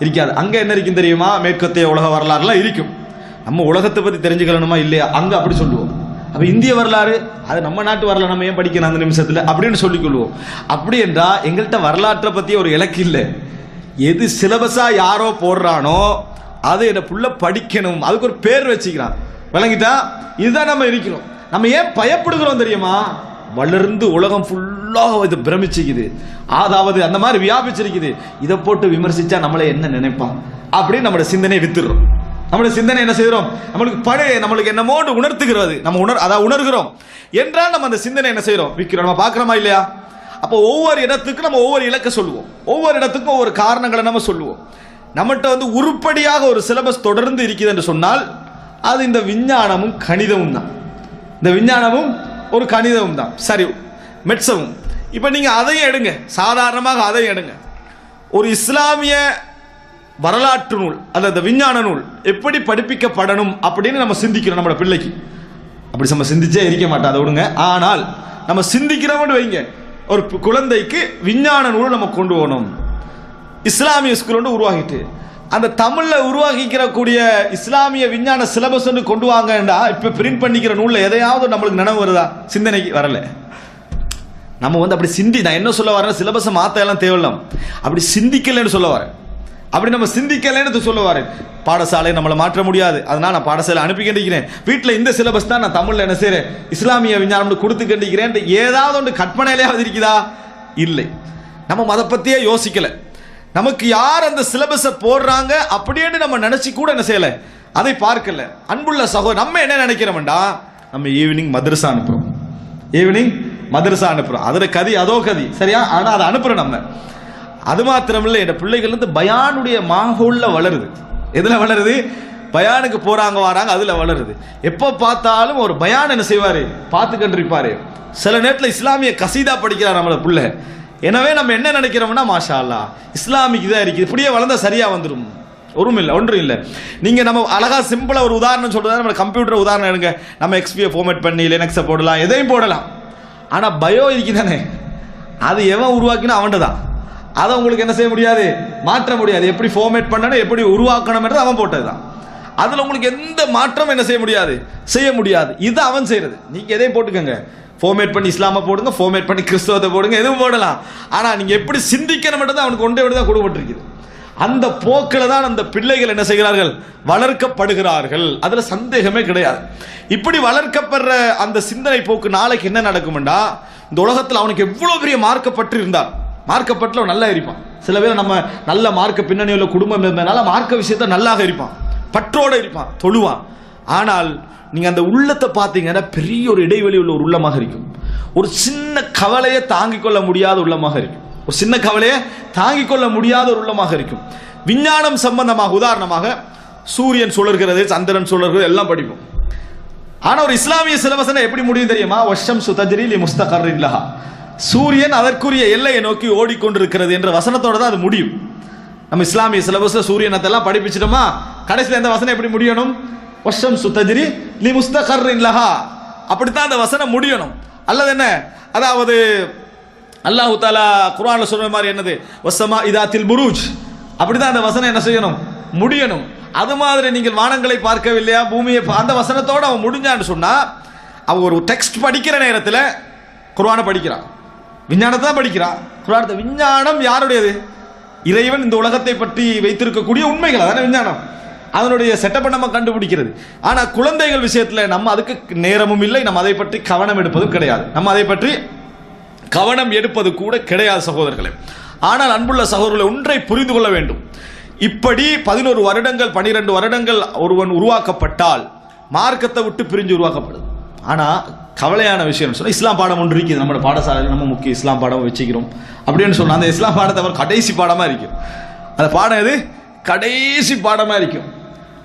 இருக்காது. அங்க என்ன இருக்கும் தெரியுமா? மேற்கத்திய உலக வரலாறுலாம் இருக்கும். நம்ம உலகத்தை பத்தி தெரிஞ்சுக்கணுமா இல்லையா? அங்க அப்படி சொல்லுவோம். அப்ப இந்திய வரலாறு அது நம்ம நாட்டு வரலாறு, நம்ம ஏன் படிக்கணும் அந்த நிமிஷத்துல அப்படின்னு சொல்லிக் கொள்வோம். அப்படி என்றா எங்கள்கிட்ட வரலாற்றை பத்தி ஒரு இலக்கு இல்லை. எது சிலபஸா யாரோ போடுறானோ அது என்ன புள்ள படிக்கணும், அதுக்கு ஒரு பேர் வச்சுக்கிறான். விளங்கிட்டா? இதுதான் நம்ம இருக்கிறோம். நம்ம ஏன் பயப்படுகிறோம் தெரியுமா? வளர்ந்து உலகம் ஃபுல்லாக இது பிரமிச்சுக்குது, அதாவது அந்த மாதிரி வியாபிச்சிருக்குது. இதை போட்டு விமர்சிச்சா நம்மளை என்ன நினைப்பான் அப்படின்னு நம்மளோட சிந்தனையை வித்துடுறோம். நம்மளுடைய சிந்தனை என்ன செய்கிறோம், நம்மளுக்கு என்னமோடு உணர்த்துகிறது, நம்ம உணர்கிறோம் என்றால் நம்ம அந்த சிந்தனை என்ன செய்கிறோம், விற்கிறோம். நம்ம பார்க்குறோமா இல்லையா? அப்போ ஒவ்வொரு இடத்துக்கும் நம்ம ஒவ்வொரு இலக்கை சொல்லுவோம், ஒவ்வொரு இடத்துக்கும் ஒவ்வொரு காரணங்களை நம்ம சொல்லுவோம். நம்மகிட்ட வந்து உருப்படியாக ஒரு சிலபஸ் தொடர்ந்து இருக்குது என்று சொன்னால் அது இந்த விஞ்ஞானமும் கணிதமும் தான். இந்த விஞ்ஞானமும் ஒரு கணிதமும் தான். சரி, மெட்ஸமும். இப்போ நீங்கள் அதையும் எடுங்க, சாதாரணமாக அதையும் எடுங்க. ஒரு இஸ்லாமிய வரலாற்று நூல் அல்லது விஞ்ஞான நூல் எப்படி படிப்பிக்கப்படணும் அப்படின்னு நம்ம சிந்திக்கிறோம். நம்மளோட பிள்ளைக்கு அப்படி நம்ம சிந்திச்சே இருக்க மாட்டோம், அதை விடுங்க. ஆனால் நம்ம சிந்திக்கிறோம்னு வைங்க, ஒரு குழந்தைக்கு விஞ்ஞான நூல் நம்ம கொண்டு போகணும். இஸ்லாமிய ஸ்கூல் ஒன்று உருவாகிட்டு அந்த தமிழில் உருவாக்கிக்கிறக்கூடிய இஸ்லாமிய விஞ்ஞான சிலபஸ் ஒன்று கொண்டு வாங்கண்டா, இப்போ பிரிண்ட் பண்ணிக்கிற நூலில் எதையாவது நம்மளுக்கு நினைவு வருதா? சிந்தனைக்கு வரல. நம்ம வந்து அப்படி நான் என்ன சொல்ல வரேன், சிலபஸை மாற்ற எல்லாம் தேவையில்லை, அப்படி சிந்திக்கலைன்னு சொல்ல வரேன். அப்படி நம்ம சிந்திக்கலைன்னு சொல்ல வரேன். பாடசாலையை நம்மளை மாற்ற முடியாது, அதனால் நான் பாடசாலை அனுப்பி கண்டிக்கிறேன். வீட்டில் இந்த சிலபஸ் தான் நான் தமிழில் என்ன செய்கிறேன், இஸ்லாமிய விஞ்ஞானம் கொடுத்து கண்டிக்கிறேன். ஏதாவது ஒன்று கற்பனையிலேயாவது இருக்குதா? இல்லை. நம்ம அதை பற்றியே யோசிக்கலை. நமக்கு யார் அந்த சிலபஸை போடுறாங்க அப்படின்னு நம்ம நினைச்சு கூட என்ன செய்யலை, அதை பார்க்கல. அன்புள்ள சகோதரர், நம்ம என்ன நினைக்கிறோம்டா, நம்ம ஈவினிங் மதரசா அனுப்புறோம். அதுல கதி அதோ கதி சரியா, ஆனா அதை அனுப்புறோம் நம்ம. அது மாத்திரமில்லை, என் பிள்ளைகள் வந்து பயானுடைய மாஹோல்ல வளருது. எதுல வளருது? பயானுக்கு போறாங்க வராங்க, அதுல வளருது. எப்போ பார்த்தாலும் ஒரு பயான் என்ன செய்வாரு, பார்த்து கண்டிருப்பாரு. சில நேரத்தில் இஸ்லாமிய கசீதா படிக்கிறார் நம்மள பிள்ளை. எனவே நம்ம என்ன நினைக்கிறோம்னா, மாஷா அல்லாஹ் இஸ்லாமிக்கு தான் இருக்குது, இப்படியே வளர்ந்தா சரியா வந்துடும். ஒன்றும் இல்லை. நீங்க நம்ம அழகா சிம்பிளா ஒரு உதாரணம் சொல்றதா, நம்ம கம்ப்யூட்டர் உதாரணம் எடுங்க. நம்ம எக்ஸ்பியை ஃபார்மேட் பண்ணி லினக்ஸை போடலாம், எதையும் போடலாம். ஆனா பயோ இருக்குதானே, அது எவன் உருவாக்கினா அவன்தான். அதை உங்களுக்கு என்ன செய்ய முடியாது, மாற்ற முடியாது. எப்படி ஃபார்மேட் பண்ணணும், எப்படி உருவாக்கணும் என்றது அவன் போட்டதுதான். அதுல உங்களுக்கு எந்த மாற்றம் என்ன செய்ய முடியாது. இது அவன் செய்யறது. நீங்க எதையும் போட்டுக்கங்க, ஃபார்மேட் பண்ணி இஸ்லாமை போடுங்க, ஃபார்மேட் பண்ணி கிறிஸ்தவத்தை போடுங்க, எதுவும் போடலாம். ஆனால் நீங்கள் எப்படி சிந்திக்கணும் தான் அவனுக்கு ஒன்றே விட தான் கொடுக்கப்பட்டிருக்குது. அந்த போக்கில் தான் அந்த பிள்ளைகள் என்ன செய்கிறார்கள், வளர்க்கப்படுகிறார்கள். அதில் சந்தேகமே கிடையாது. இப்படி வளர்க்கப்படுற அந்த சிந்தனை போக்கு நாளைக்கு என்ன நடக்கும்டா, இந்த உலகத்தில் அவனுக்கு எவ்வளோ பெரிய மார்க்கப்பட்டு இருந்தால், மார்க்கப்பட்டில் அவன் நல்லா இருப்பான். சில பேர் நம்ம நல்ல மார்க்க பின்னணி உள்ள குடும்பம் இருந்ததுனால மார்க்க விஷயத்தை நல்லாக இருப்பான், பற்றோடு இருப்பான், தொழுவான். ஆனால் நீங்க அந்த உள்ளத்தை பார்த்தீங்கன்னா பெரிய ஒரு இடைவெளி உள்ள ஒரு உள்ளமாக இருக்கும். ஒரு சின்ன கவலையை தாங்கிக் கொள்ள முடியாத உள்ளமாக இருக்கும். ஒரு சின்ன கவலையை தாங்கிக் கொள்ள முடியாத ஒரு உள்ளமாக இருக்கும். விஞ்ஞானம் சம்பந்தமாக உதாரணமாக சூரியன் சுழல்கிறது, சந்திரன் சுழல்கிறது எல்லாம் படிப்போம். ஆனா ஒரு இஸ்லாமிய சிலபஸ் எப்படி முடியும் தெரியுமா? வஷம்சு தஜ்ரி லி முஸ்தகர்ரின் லஹா, சூரியன் அதற்குரிய எல்லையை நோக்கி ஓடிக்கொண்டிருக்கிறது என்ற வசனத்தோட தான் அது முடியும். நம்ம இஸ்லாமிய சிலபஸ்ல சூரியனத்தை எல்லாம் படிப்பிச்சிட்டோமா, கடைசியில் இந்த வசனம் எப்படி முடியணும்? வஷம்சு தஜ்ரி லி முஸ்தகர்ரின் லஹா, அப்படித்தான் அந்த வசனம் முடியணும். அல்லது என்ன, அதாவது அல்லாஹு தஆலா குர்ஆன்ல சொல்ற மாதிரி என்னது, வஸ்ஸமா இதாத்தில் புரூஜ், அப்படிதான் அந்த வசனம் என்ன செய்யணும், முடியணும். அது மாதிரி நீங்கள் வானங்களை பார்க்கவில்லையா, பூமியை அந்த வசனத்தோடு அவன் முடிஞ்சான்னு சொன்னா, அவன் ஒரு டெக்ஸ்ட் படிக்கிற நேரத்தில் குர்ஆனை படிக்கிறான், விஞ்ஞானத்தை தான் படிக்கிறான். குர்ஆனத்தை விஞ்ஞானம் யாருடையது? இறைவன் இந்த உலகத்தை பற்றி வைத்திருக்கக்கூடிய உண்மைகள், அதான விஞ்ஞானம். அதனுடைய செட்டப்பை நம்ம கண்டுபிடிக்கிறது. ஆனால் குழந்தைகள் விஷயத்தில் நம்ம அதுக்கு நேரமும் இல்லை, நம்ம அதை பற்றி கவனம் எடுப்பதும் கிடையாது. நம்ம அதை பற்றி கவனம் எடுப்பது கூட கிடையாது சகோதரர்களே. ஆனால் அன்புள்ள சகோதரர்களை ஒன்றை புரிந்து கொள்ள வேண்டும். இப்படி 11 வருடங்கள் 12 வருடங்கள் ஒருவன் உருவாக்கப்பட்டால் மார்க்கத்தை விட்டு பிரிஞ்சு உருவாக்கப்படுது. ஆனால் கவலையான விஷயம் சொன்னால், இஸ்லாம் பாடம் ஒன்று இருக்குது நம்மளோட பாடசாலையில், நம்ம முக்கிய இஸ்லாம் பாடம் வச்சுக்கிறோம் அப்படின்னு சொன்னால், அந்த இஸ்லாம் பாடத்தை அவர் கடைசி பாடமாக இருக்கும். அந்த பாடம் எது? கடைசி பாடமாக இருக்கும்.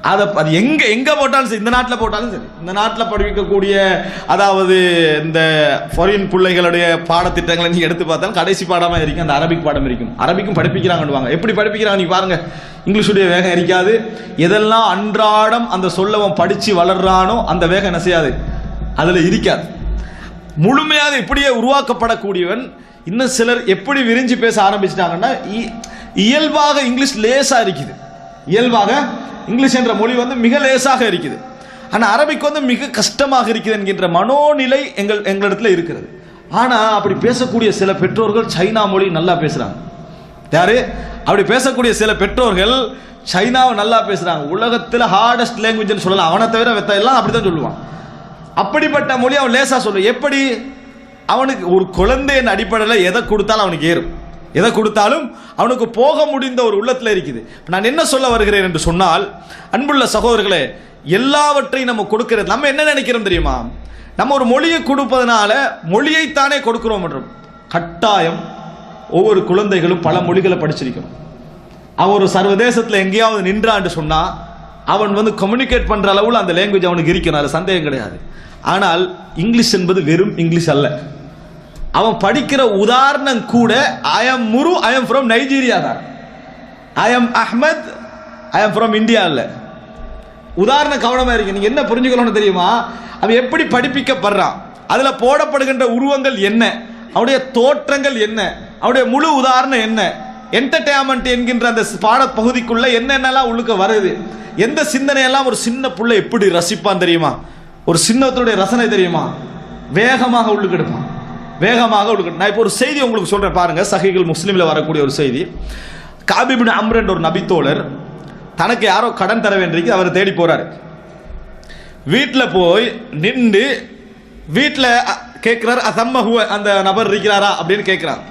அது எங்கே போட்டாலும் சரி, இந்த நாட்டில் போட்டாலும் சரி, இந்த நாட்டில் படிக்கக்கூடிய அதாவது இந்த ஃபாரின் பிள்ளைகளுடைய பாடத்திட்டங்களை நீங்கள் எடுத்து பார்த்தாலும் கடைசி பாடமாக இருக்கும். அந்த அரபிக் பாடம் இருக்கும். அரபிக்கும் படிப்பிக்கிறாங்கன்னு எப்படி படிப்பிக்கிறாங்க நீங்கள் பாருங்கள். இங்கிலீஷுடைய வேகம் இருக்காது. எதெல்லாம் அன்றாடம் அந்த சொல்லவன் படித்து வளர்றானோ அந்த வேகம் என்ன செய்யாது, அதில் இருக்காது. முழுமையாக இப்படியே உருவாக்கப்படக்கூடியவன். இன்னும் சிலர் எப்படி விரிஞ்சு பேச ஆரம்பிச்சிட்டாங்கன்னா, இயல்பாக இங்கிலீஷ் லேசாக இருக்குது. இயல்பாக இங்கிலீஷ் என்ற மொழி மிக லேசாக இருக்குது. ஆனால் அரபிக் மிக கஷ்டமாக இருக்குது என்கின்ற மனோநிலை எங்களிடத்தில் இருக்கிறது. ஆனால் அப்படி பேசக்கூடிய சில பெற்றோர்கள் சைனா மொழி நல்லா பேசுகிறாங்க. யாரு அப்படி பேசக்கூடிய சில பெற்றோர்கள் சைனாவை நல்லா பேசுகிறாங்க. உலகத்தில் ஹார்டஸ்ட் லாங்குவேஜ்னு சொல்லலாம். அவனை தவிர வெத்த எல்லாம் அப்படி தான் சொல்லுவான். அப்படிப்பட்ட மொழி அவன் லேசாக சொல்லுவான். எப்படி? அவனுக்கு ஒரு குழந்தையின் அடிப்படையில் எதை கொடுத்தாலும் அவனுக்கு ஏறும். எதை கொடுத்தாலும் அவனுக்கு போக முடிந்த ஒரு உள்ளத்தில் இருக்குது. நான் என்ன சொல்ல வருகிறேன் என்று சொன்னால், அன்புள்ள சகோதரர்களே, எல்லாவற்றையும் நம்ம கொடுக்கிறது, நம்ம என்ன நினைக்கிறோம் தெரியுமா? நம்ம ஒரு மொழியை கொடுப்பதனால மொழியைத்தானே கொடுக்கிறோம் என்றும். கட்டாயம் ஒவ்வொரு குழந்தைகளும் பல மொழிகளை படிச்சிருக்கணும். அவன் ஒரு சர்வதேசத்தில் எங்கேயாவது நின்றான்னு சொன்னா அவன் கம்யூனிகேட் பண்ற அளவில் அந்த லாங்குவேஜ் அவனுக்கு இருக்கணும், அது சந்தேகம் கிடையாது. ஆனால் இங்கிலீஷ் என்பது வெறும் இங்கிலீஷ் அல்ல. அவன் படிக்கிற உதாரணம் கூட ஐ எம் முரு, ஐ எம் ஃப்ரம் நைஜீரியா தான். I am Ahmed, I am from India இல்ல. உதாரணம் கவனமா இருக்கு. நீங்க என்ன புரிஞ்சுக்கணும்னு தெரியுமா? அவன் எப்படி படிப்பிக்கப்படுறான், அதுல போடப்படுகின்ற உருவங்கள் என்ன, அவனுடைய தோற்றங்கள் என்ன, அவனுடைய முழு உதாரணம் என்ன, என்டர்டெயின்மெண்ட் என்கின்ற அந்த பாட பகுதிக்குள்ள என்னென்னலாம் உள்ளுக்கு வருது, எந்த சிந்தனையெல்லாம் ஒரு சின்ன புள்ள எப்படி ரசிப்பான் தெரியுமா? ஒரு சின்னத்துடைய ரசனை தெரியுமா? வேகமாக உள்ளுக்கு எடுப்பான், வேகமாக உள்ளுக்கு. நான் இப்போ ஒரு செய்தி உங்களுக்கு சொல்றேன் பாருங்க. சஹீஹுல் முஸ்லிம்ல வரக்கூடிய ஒரு செய்தி. காப் இப்னு அம்ர் என்ற ஒரு நபித்தோழர் தனக்கு யாரோ கடன் தர வேண்டியிருக்கு, அவரை தேடி போறாரு. வீட்டில் போய் நின்று வீட்டில் கேட்கிறார், அந்த நபர் இருக்கிறாரா அப்படின்னு கேட்கிறார்.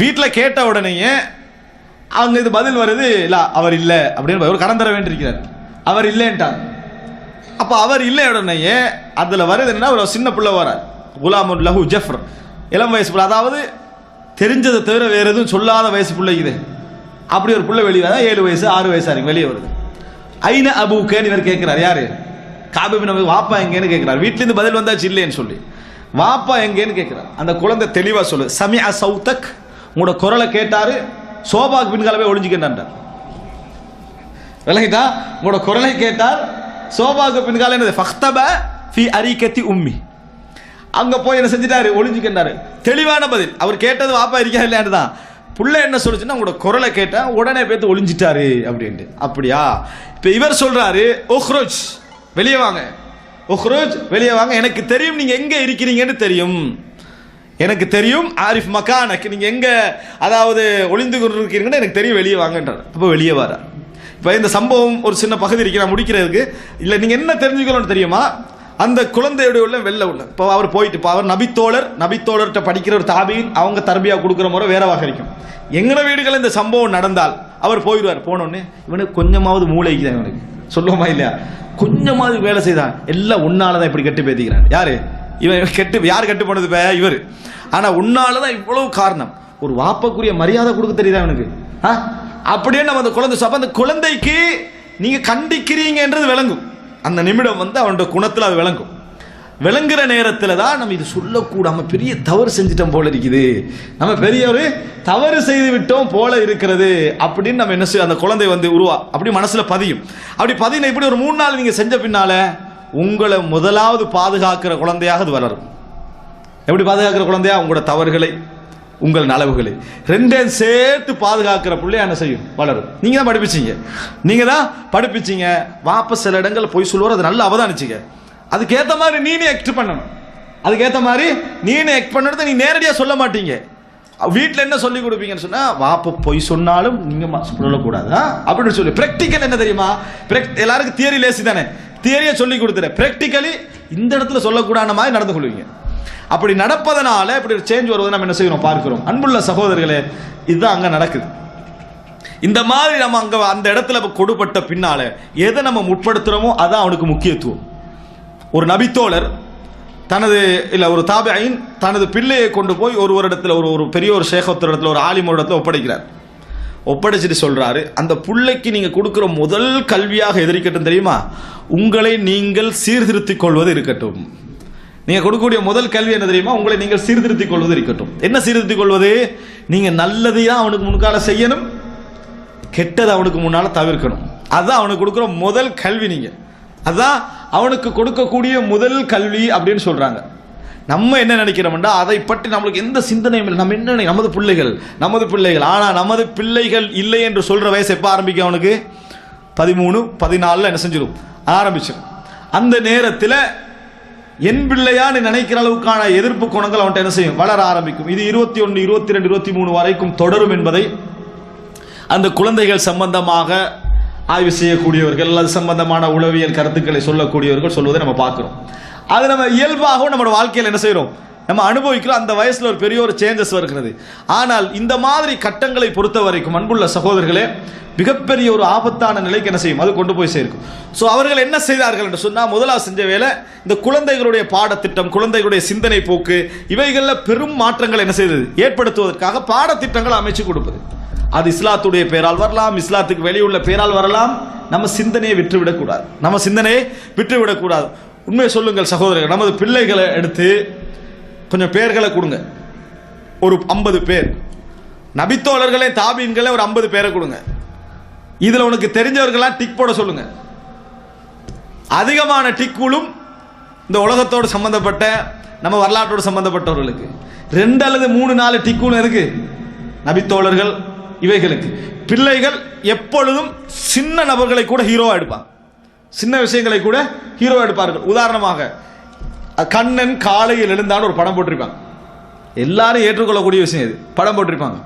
வீட்டில் கேட்ட உடனேயே அவங்க இது பதில் வருது, இல்ல அவர் இல்லை அப்படின்னு. ஒரு கடன் தர வேண்டியிருக்கிறார், அவர் இல்லைன்ட்டார். அப்போ அவர் இல்லை உடனேயே அதில் வருது என்னன்னா, ஒரு சின்ன பிள்ளை வரார், குலாமுன் லஹு ஜஃப்ர், இளம் வயசு பிள்ளை, அதாவது தெரிஞ்சதை தவிர வேற எதுவும் சொல்லாத வயசு பிள்ளை இது. அப்படி ஒரு பிள்ளை வெளியே 7 வயசு 6 வயசா இருக்கு, வெளியே வருது. ஐன அபூக்கேன்னு இவர் கேட்கிறார். யாரு? காப் இப்னு அம்ர். வாப்பா எங்கேன்னு கேட்கிறார். வீட்டிலேருந்து பதில் வந்தாச்சு இல்லைன்னு சொல்லி. வாப்பா எங்கேன்னு கேட்கிறார். அந்த குழந்தை தெளிவா சொல்லு, சமிஅ சௌதக், உங்களோட குரலை கேட்டாரு, சோபாக்கு பின்காலவே ஒளிஞ்சுக்கின்றார். விளங்கிட்டா? உங்களோட குரலை கேட்டார், சோபாக்கு பின்கால என்னது, ஃபக்தப ஃபி அரிகத்தி உம்மி, அங்க போய் என்ன செஞ்சிட்டாரு, ஒளிஞ்சுக்கின்றாரு. தெளிவான பதில். அவர் கேட்டது வாப்பா இருக்கா இல்லையான்னு தான். புள்ள என்ன சொல்லுச்சுன்னா, உங்களோட குரலை கேட்டா உடனே பேத்து ஒளிஞ்சிட்டாரு அப்படின்ட்டு. அப்படியா? இப்ப இவர் சொல்றாரு, உஹ்ருஜ், வெளியே வாங்க, உஹ்ருஜ், வெளியே வாங்க, எனக்கு தெரியும் நீங்க எங்க இருக்கிறீங்கன்னு தெரியும், எனக்கு தெரியும், ஆரிஃப் மக்கானக், நீங்க எங்க அதாவது ஒளிந்து கொண்டிருக்கிறீங்கன்னு எனக்கு தெரியும், வெளியே வாங்கன்றார். அப்போ வெளியே வர. இப்போ இந்த சம்பவம் ஒரு சின்ன பகுதி இருக்கு, நான் முடிக்கிறதுக்கு இல்லை. நீங்க என்ன தெரிஞ்சுக்கணும்னு தெரியுமா? அந்த குழந்தையுடைய உள்ள வெள்ள உள்ள. இப்போ அவர் போயிட்டு, இப்போ அவர் நபித்தோழர்கிட்ட படிக்கிற ஒரு தாபீன், அவங்க தர்பியா கொடுக்குற முறை வேறவாக இருக்கும். எங்கட வீடுகள் இந்த சம்பவம் நடந்தால் அவர் போயிடுவார். போனோடனே இவனுக்கு கொஞ்சமாவது மூளைக்கு தான், இவனுக்கு சொல்லுவோமா இல்லையா, கொஞ்சமாவது வேலை செய்தான், எல்லாம் உன்னாலதான் இப்படி கெட்டு பேத்திக்கிறான். யாரு இவன்? கெட்டு யார் கெட்டு போனது? இவர். ஆனா உன்னாலதான் இவ்வளவு காரணம். ஒரு வாப்பக்குரிய மரியாதை கொடுக்க தெரியுதா இவனுக்கு? அப்படியே நம்ம அந்த குழந்தை, அந்த குழந்தைக்கு நீங்க கண்டிக்கிறீங்கன்றது விளங்கும். அந்த நிமிடம் அவனோட குணத்தில் அது விளங்கும். விளங்குற நேரத்தில் தான் நம்ம இது சொல்லக்கூடாம பெரிய தவறு செஞ்சிட்டோம் போல இருக்குது, நம்ம பெரிய ஒரு தவறு செய்து விட்டோம் போல இருக்கிறது அப்படின்னு நம்ம என்ன செய்ய, அந்த குழந்தை அப்படி மனசுல பதியும். அப்படி பதின இப்படி ஒரு 3 நாள் நீங்க செஞ்ச பின்னால உங்களை முதலாவது பாதுகாக்கிற குழந்தையாக அது வளரும். எப்படி பாதுகாக்கிற குழந்தையா? உங்களோட தவறுகளை, உங்கள் நலவுகளை ரெண்டையும் சேர்த்து பாதுகாக்கிற பிள்ளைய என்ன செய்யும்? வளரும். நீங்க தான் படிப்பிச்சீங்க, நீங்க தான் படிப்பிச்சீங்க. வாபஸ் சில இடங்கள் போய் சொல்லுவார், அது நல்லா அவதானிச்சிங்க. அதுக்கேற்ற மாதிரி நீனே எக்ட் பண்ணணும். அதுக்கேற்ற மாதிரி நீனே எக்ட் பண்ணுறது நீ நேரடியாக சொல்ல மாட்டீங்க. வீட்டில் என்ன சொல்லி கொடுப்பீங்கன்னு சொன்னா, வாப்ப பொய் சொன்னாலும் நீங்க சொல்லக்கூடாது அப்படின்னு சொல்லி. பிராக்டிக்கல் என்ன தெரியுமா? எல்லாருக்கும் தியரி லேசி தானே, தியரியை சொல்லி கொடுத்துற. பிராக்டிக்கலி இந்த இடத்துல சொல்லக்கூடாத மாதிரி நடந்து கொள்வீங்க. அப்படி நடப்பதனால இப்படி ஒரு சேஞ்ச் வருவதை நம்ம என்ன செய்யணும்? பார்க்கிறோம். அன்புள்ள சகோதரர்களே, இதுதான் அங்க நடக்குது. இந்த மாதிரி நம்ம அங்க அந்த இடத்துல கொடுப்பட்ட பின்னால எதை நம்ம முற்படுத்துறோமோ அதான் அவனுக்கு முக்கியத்துவம். ஒரு நபித்தோழர் தனது ஒரு தாபியின் தனது பிள்ளையை கொண்டு போய் ஒரு இடத்துல ஒரு பெரிய ஒரு ஷேகத்தர் இடத்துல ஒரு ஆலிமோட இடத்துல ஒப்படைக்கிறார். ஒப்படைச்சிட்டு சொல்றாரு, அந்த பிள்ளைக்கு நீங்க கொடுக்கிற முதல் கல்வியாக எதிர்க்கட்டும் தெரியுமா? உங்களை நீங்கள் சீர்திருத்திக் கொள்வது இருக்கட்டும். நீங்க கொடுக்கக்கூடிய முதல் கல்வி என்ன தெரியுமா? உங்களை நீங்கள் சீர்திருத்திக் கொள்வது இருக்கட்டும். என்ன சீர்திருத்திக் கொள்வது? நீங்க நல்லதையும் அவனுக்கு முன்கால செய்யணும், கெட்டதை அவனுக்கு முன்னால தவிர்க்கணும். அதுதான் அவனுக்கு கொடுக்கிற முதல் கல்வி. நீங்க அதான் அவனுக்கு கொடுக்கக்கூடிய முதல் கல்வி அப்படின்னு சொல்றாங்க. நம்ம என்ன நினைக்கிறோம்டா, அதை பற்றி நம்மளுக்கு எந்த சிந்தனையும் இல்லை. நம்ம என்ன, நமது பிள்ளைகள். ஆனா நமது பிள்ளைகள் இல்லை என்று சொல்ற வயசு எப்ப ஆரம்பிக்கும்? அவனுக்கு 13, 14 என்ன செஞ்சிடும்? ஆரம்பிச்சிடும். அந்த நேரத்தில் என் பிள்ளையான்னு நினைக்கிற அளவுக்கான எதிர்ப்பு குணங்கள் அவன்கிட்ட என்ன செய்யும்? வளர ஆரம்பிக்கும். இது 21, 22, 23 வரைக்கும் தொடரும் என்பதை அந்த குழந்தைகள் சம்பந்தமாக ஆய்வு செய்யக்கூடியவர்கள், அது சம்பந்தமான உளவியல் கருத்துக்களை சொல்லக்கூடியவர்கள் சொல்வதை நம்ம பார்க்கிறோம். அது நம்ம இயல்பாகவும் நம்ம வாழ்க்கையில் என்ன செய்யறோம்? நம்ம அனுபவிக்கிறோம். அந்த வயசுல ஒரு பெரிய ஒரு சேஞ்சஸ் வருகிறது. ஆனால் இந்த மாதிரி கட்டங்களை பொறுத்த வரைக்கும் அன்புள்ள சகோதரர்களே, மிகப்பெரிய ஒரு ஆபத்தான நிலைக்கு என்ன செய்யும்? அது கொண்டு போய் சேர்க்கும். ஸோ அவர்கள் என்ன செய்தார்கள் என்று சொன்னால், முதலாவது செஞ்ச வேலை இந்த குழந்தைகளுடைய பாடத்திட்டம், குழந்தைகளுடைய சிந்தனை போக்கு, இவைகளில் பெரும் மாற்றங்கள் என்ன செய்தது? ஏற்படுத்துவதற்காக பாடத்திட்டங்கள் அமைச்சு கொடுப்பது. அது இஸ்லாத்துடைய பேரால் வரலாம், இஸ்லாத்துக்கு வெளியுள்ள பேரால் வரலாம். நம்ம சிந்தனையை விட்டுவிடக்கூடாது. உண்மையை சொல்லுங்கள் சகோதரர்கள், நமது பிள்ளைகளை எடுத்து கொஞ்சம் பேர்களை கொடுங்க. ஒரு 50 பேர் நபித்தோழர்களே, தாபீன்களே ஒரு 50 பேரை கொடுங்க. இதுல உனக்கு தெரிஞ்சவர்களாம் டிக் போட சொல்லுங்க. அதிகமான டிக்குளும் இந்த உலகத்தோடு சம்பந்தப்பட்ட, நம்ம வரலாற்றோடு சம்பந்தப்பட்டவர்களுக்கு 2 அல்லது 3, 4 டிக்குளும் இருக்கு நபித்தோழர்கள். இவைகளுக்கு பிள்ளைகள் எப்பொழுதும் சின்ன நபர்களை கூட ஹீரோவா எடுப்பாங்க, சின்ன விஷயங்களை கூட ஹீரோவா எடுப்பார்கள். உதாரணமாக கண்ணன் காலையில் எழுந்தான்னு ஒரு படம் போட்டிருப்பாங்க. எல்லாரும் ஏற்றுக்கொள்ளக்கூடிய விஷயம் இது. படம் போட்டிருப்பாங்க.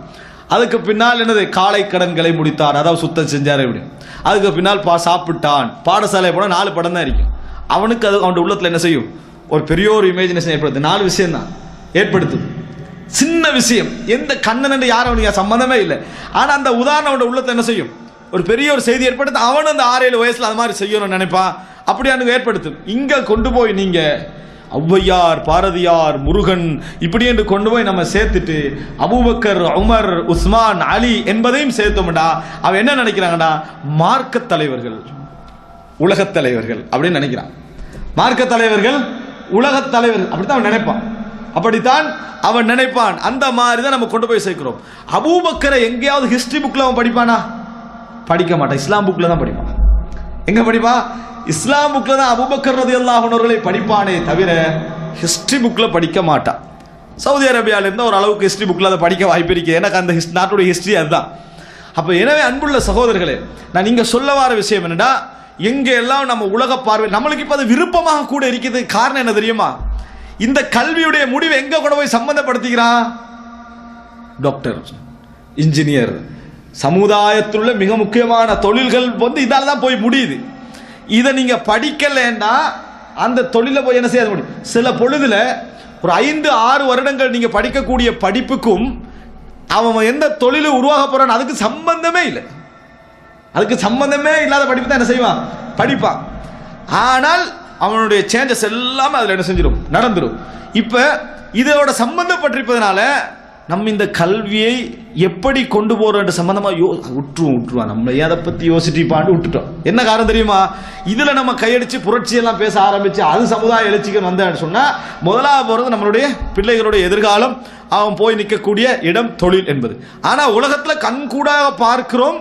அதுக்கு பின்னால் என்னது? காலை கடன்களை முடித்தார், அதாவது சுத்தம் செஞ்சார். எப்படி அதுக்கு பின்னால் சாப்பிட்டான், பாடசாலை போன 4 படம் தான் இருக்கும். அவனுக்கு அது அவனுடைய உள்ளத்தில் என்ன செய்யும்? ஒரு பெரிய ஒரு இமேஜினேஷன் ஏற்படுத்து. 4 விஷயம் தான் ஏற்படுத்தும். சின்ன விஷயம், எந்த கண்ணன் என்று யாரும் அவனுக்கு சம்பந்தமே இல்லை. ஆனா அந்த உதாரணம் அவனுடைய உள்ளத்தை என்ன செய்யும்? ஒரு பெரிய ஒரு செய்தி ஏற்படுத்த. அவனும் அந்த 6-7 வயசுல அது மாதிரி செய்யணும்னு நினைப்பான். அப்படி அவனுக்கு ஏற்படுத்தும். இங்க கொண்டு போய் நீங்க ஔவையார், பாரதியார், முருகன் இப்படி என்று கொண்டு போய் நம்ம சேர்த்துட்டு அபூபக்கர், உமர், உஸ்மான், அலி என்பதையும் சேர்த்தோம்டா அவன் என்ன நினைக்கிறாங்கடா? மார்க்க தலைவர்கள், உலகத் தலைவர்கள் அப்படின்னு நினைக்கிறான். மார்க்க தலைவர்கள், உலகத் தலைவர்கள் அப்படித்தான் அவன் நினைப்பான். அப்படித்தான் அவன் நினைப்பான். அந்த மாதிரி தான் நம்ம கொண்டு போய் சேர்க்கிறோம். அபூபக்கரை எங்கேயாவது ஹிஸ்டரி புக்ல அவன் படிப்பானா? படிக்க மாட்டான். இஸ்லாம் புக்ல தான் படிப்பான். எங்க படிப்பான்? இஸ்லாம் புக்ல தான் அபூபக்கர் ரலியல்லாஹு அன்ஹு அவர்களை படிப்பானே தவிர ஹிஸ்டரி புக்ல படிக்க மாட்டான். சவுதி அரேபியால இருந்தால் ஒரு அளவுக்கு ஹிஸ்டரி புக்ல அதை படிக்க வாய்ப்பு இருக்கு. எனக்கு அந்த நாட்டுடைய ஹிஸ்டரி அதுதான். அப்ப எனவே அன்புள்ள சகோதரர்களே, நான் நீங்க சொல்ல வர விஷயம் என்னடா, எங்க எல்லாம் நம்ம உலக பார்வை நம்மளுக்கு இப்ப அது விருப்பமாக கூட இருக்குது. காரணம் என்ன தெரியுமா? இந்த கல்வியுடைய முடிவு எங்க கூட போய் சம்பந்தப்படுத்திக்கிறான்? டாக்டர், இன்ஜினியர், சமுதாயத்தில் மிக முக்கியமான தொழில்கள் இதால தான் போய் முடியுது. இதை நீங்க படிக்கலன்னா அந்த தொழில போய் என்ன செய்ய முடியும்? சில பொழுதுல ஒரு 5-6 வருடங்கள் நீங்க படிக்கக்கூடிய படிப்புக்கும் அவன் எந்த தொழில உருவாக போறான் அதுக்கு சம்பந்தமே இல்லை. அதுக்கு சம்பந்தமே இல்லாத படிப்பு தான் என்ன செய்வான்? படிப்பான். ஆனால் அவனுடைய சேஞ்சஸ் எல்லாமே அதுல என்ன செஞ்சிடும்? நடந்துடும். இப்ப இதோட சம்பந்தப்பட்டிருப்பதனால நம்ம இந்த கல்வியை எப்படி கொண்டு போறோம் சம்பந்தமா விட்டுருவான். நம்ம அதை பத்தி யோசிச்சுப்பாண்டு விட்டுட்டோம். என்ன காரணம் தெரியுமா? இதுல நம்ம கையடிச்சு புரட்சி எல்லாம் பேச ஆரம்பிச்சு அது சமுதாய எழுச்சிகள் வந்தான்னு சொன்னா முதலாவது போறது நம்மளுடைய பிள்ளைகளுடைய எதிர்காலம். அவன் போய் நிற்கக்கூடிய இடம் தொழில் என்பது. ஆனா உலகத்துல கண்கூடாக பார்க்கிறோம்,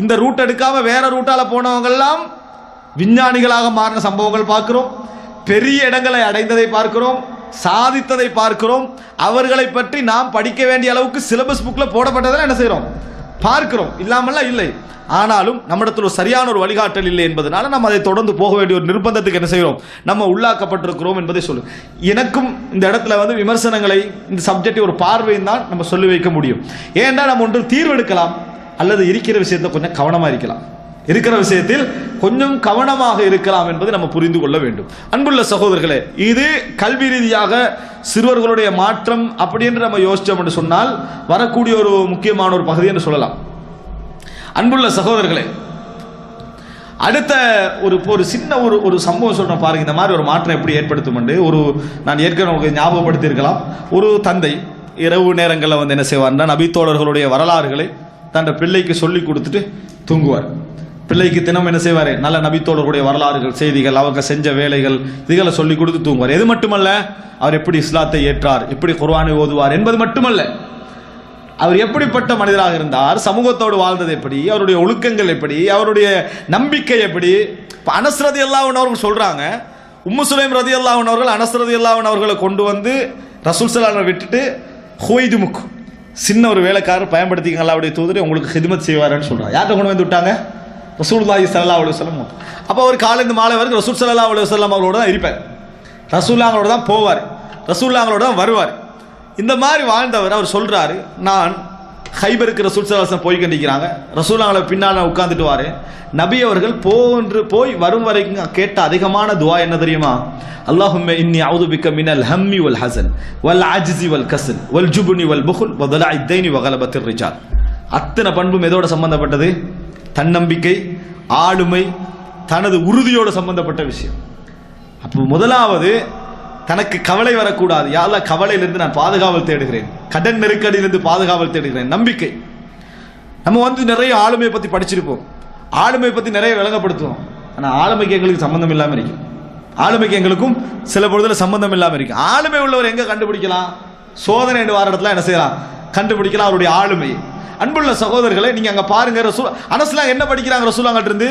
இந்த ரூட் எடுக்காம வேற ரூட்டால போனவங்க எல்லாம் விஞ்ஞானிகளாக மாறின சம்பவங்கள் பார்க்கிறோம். பெரிய இடங்களை அடைந்ததை பார்க்கிறோம். சாதித்ததை பார்க்கிறோம். அவர்களை பற்றி நாம் படிக்க வேண்டிய அளவுக்கு சிலபஸ் புக்கில் போடப்பட்டதெல்லாம் என்ன செய்கிறோம், பார்க்கிறோம். இல்லாமல்லாம் இல்லை. ஆனாலும் நம்மிடத்தில் ஒரு சரியான ஒரு வழிகாட்டல் இல்லை என்பதனால நம்ம அதை தொடர்ந்து போக வேண்டிய ஒரு நிர்பந்தத்துக்கு என்ன செய்கிறோம், நம்ம உள்ளாக்கப்பட்டிருக்கிறோம் என்பதை சொல்லு. எனக்கும் இந்த இடத்துல விமர்சனங்களை, இந்த சப்ஜெக்ட் ஒரு பார்வையும் தான் நம்ம சொல்லி வைக்க முடியும். ஏன்னா நம்ம ஒன்று தீர்வெடுக்கலாம், அல்லது இருக்கிற விஷயத்தை கொஞ்சம் கவனமாக இருக்கலாம், இருக்கிற விஷயத்தில் கொஞ்சம் கவனமாக இருக்கலாம் என்பதை நம்ம புரிந்து கொள்ள வேண்டும். அன்புள்ள சகோதரர்களே, இது கல்வி ரீதியாக சிறுவர்களுடைய மாற்றம் அப்படின்னு நம்ம யோசிச்சோம் என்று சொன்னால் வரக்கூடிய ஒரு முக்கியமான ஒரு பகுதி என்று சொல்லலாம். அன்புள்ள சகோதரர்களே, அடுத்த ஒரு சின்ன ஒரு சம்பவம் சொல்றேன் பாருங்க. இந்த மாதிரி ஒரு மாற்றம் எப்படி ஏற்படுத்தும் என்று நான் ஏற்கனவே ஞாபகப்படுத்தி இருக்கலாம். ஒரு தந்தை இரவு நேரங்களில் என்ன செய்வார்னா, நபித்தோழர்களுடைய வரலாறுகளை தன் பிள்ளைக்கு சொல்லி கொடுத்துட்டு தூங்குவார். பிள்ளைக்கு தினம் என்ன செய்வார், நல்ல நபித்தோழர்களுடைய வரலாறுகள், செய்திகள், அவங்க செஞ்ச வேலைகள், இதுகளை சொல்லி கொடுத்து தூங்குவார். இது மட்டுமல்ல, அவர் எப்படி இஸ்லாத்தை ஏற்றார், எப்படி குர்ஆனை ஓதுவார் என்பது மட்டுமல்ல, அவர் எப்படிப்பட்ட மனிதராக இருந்தார், சமூகத்தோடு வாழ்ந்தது எப்படி, அவருடைய ஒழுக்கங்கள் எப்படி, அவருடைய நம்பிக்கை எப்படி. அனஸ் ரலியல்லாஹு அன்ஹு அவர்கள் சொல்றாங்க, உம்மு சுலைம் ரலியல்லாஹு அன்ஹு அவர்கள் அனஸ் ரலியல்லாஹு அன்ஹு அவர்களை கொண்டு வந்து ரசூல் ஸல்லல்லாஹு அலைஹி வஸல்லம் விட்டுட்டு ஹுவைதுமுக் சின்ன ஒரு வேலைக்காரர் பயன்படுத்திக்கங்க, அல்லாஹ்வுடைய தூதரை உங்களுக்கு ஹிதமத் செய்வார்னு சொல்றாங்க. யார்கிட்ட கொண்டு வந்து விட்டாங்க, ரசூலுல்லாஹி ஸல்லல்லாஹு அலைஹி வஸல்லம். அப்போ அவர் காலையிலிருந்து மாலை வரைக்கும் ரசூல் ஸல்லல்லாஹு அலைஹி வஸல்லம் அவர்களோட தான் இருப்பார், ரசூலுல்லாஹோட தான் போவார், ரசூலுல்லாஹோட தான் வருவார். இந்த மாதிரி வாழ்ந்தவர் அவர் சொல்றாரு, நான் ஹைபருக்கு ரசூல் ஸல்லல்லாஹு அலைஹி வஸல்லம் போய் கண்டிக்கிறாங்க, ரசூலுல்லாஹ் பின்னால் உட்கார்ந்துட்டு வாரு. நபி அவர்கள் போய் வரும் வரைக்கும் கேட்ட அதிகமான துஆ என்ன தெரியுமா, அல்லாஹும்ம இன்னி அஊது பிக்க மினல் ஹம்மி வல் ஹஸன் வல் அஜ்ஸி வல் கஸ்ல் வல் ஜுப்னி வல் புஹல் வ தலஇத் தைனி வ கலபத்திர் ரிஜால். அத்தனை பண்பும் எதோட சம்பந்தப்பட்டது, தன்னம்பிக்கை, ஆளுமை, தனது உறுதியோடு சம்பந்தப்பட்ட விஷயம். அப்போ முதலாவது தனக்கு கவலை வரக்கூடாது, யா அல்லாஹ் கவலையிலிருந்து நான் பாதுகாவல் தேடுகிறேன், கடன் நெருக்கடியிலிருந்து பாதுகாவல் தேடுகிறேன், நம்பிக்கை. நம்ம நிறைய ஆளுமையை பற்றி படிச்சிருப்போம், ஆளுமையை பற்றி நிறைய விளங்கப்படுத்துவோம். ஆனால் ஆளுமைக்கு எங்களுக்கு சம்பந்தம் இல்லாமல் இருக்கும், ஆளுமைக்கு எங்களுக்கும் சில பொழுதுல சம்பந்தம் இல்லாமல் இருக்கும். ஆளுமை உள்ளவர் எங்கே கண்டுபிடிக்கலாம், சோதனை என்று வார இடத்துல என்ன செய்யலாம், கண்டுபிடிக்கலாம் அவருடைய ஆளுமை. அன்புள்ள சகோதரர்களை, நீங்க அங்க பாருங்க, ரசூல் அனஸ்லாம் என்ன படிக்கிறாங்க, ரசூலுல்லாஹ்ட்ட இருந்து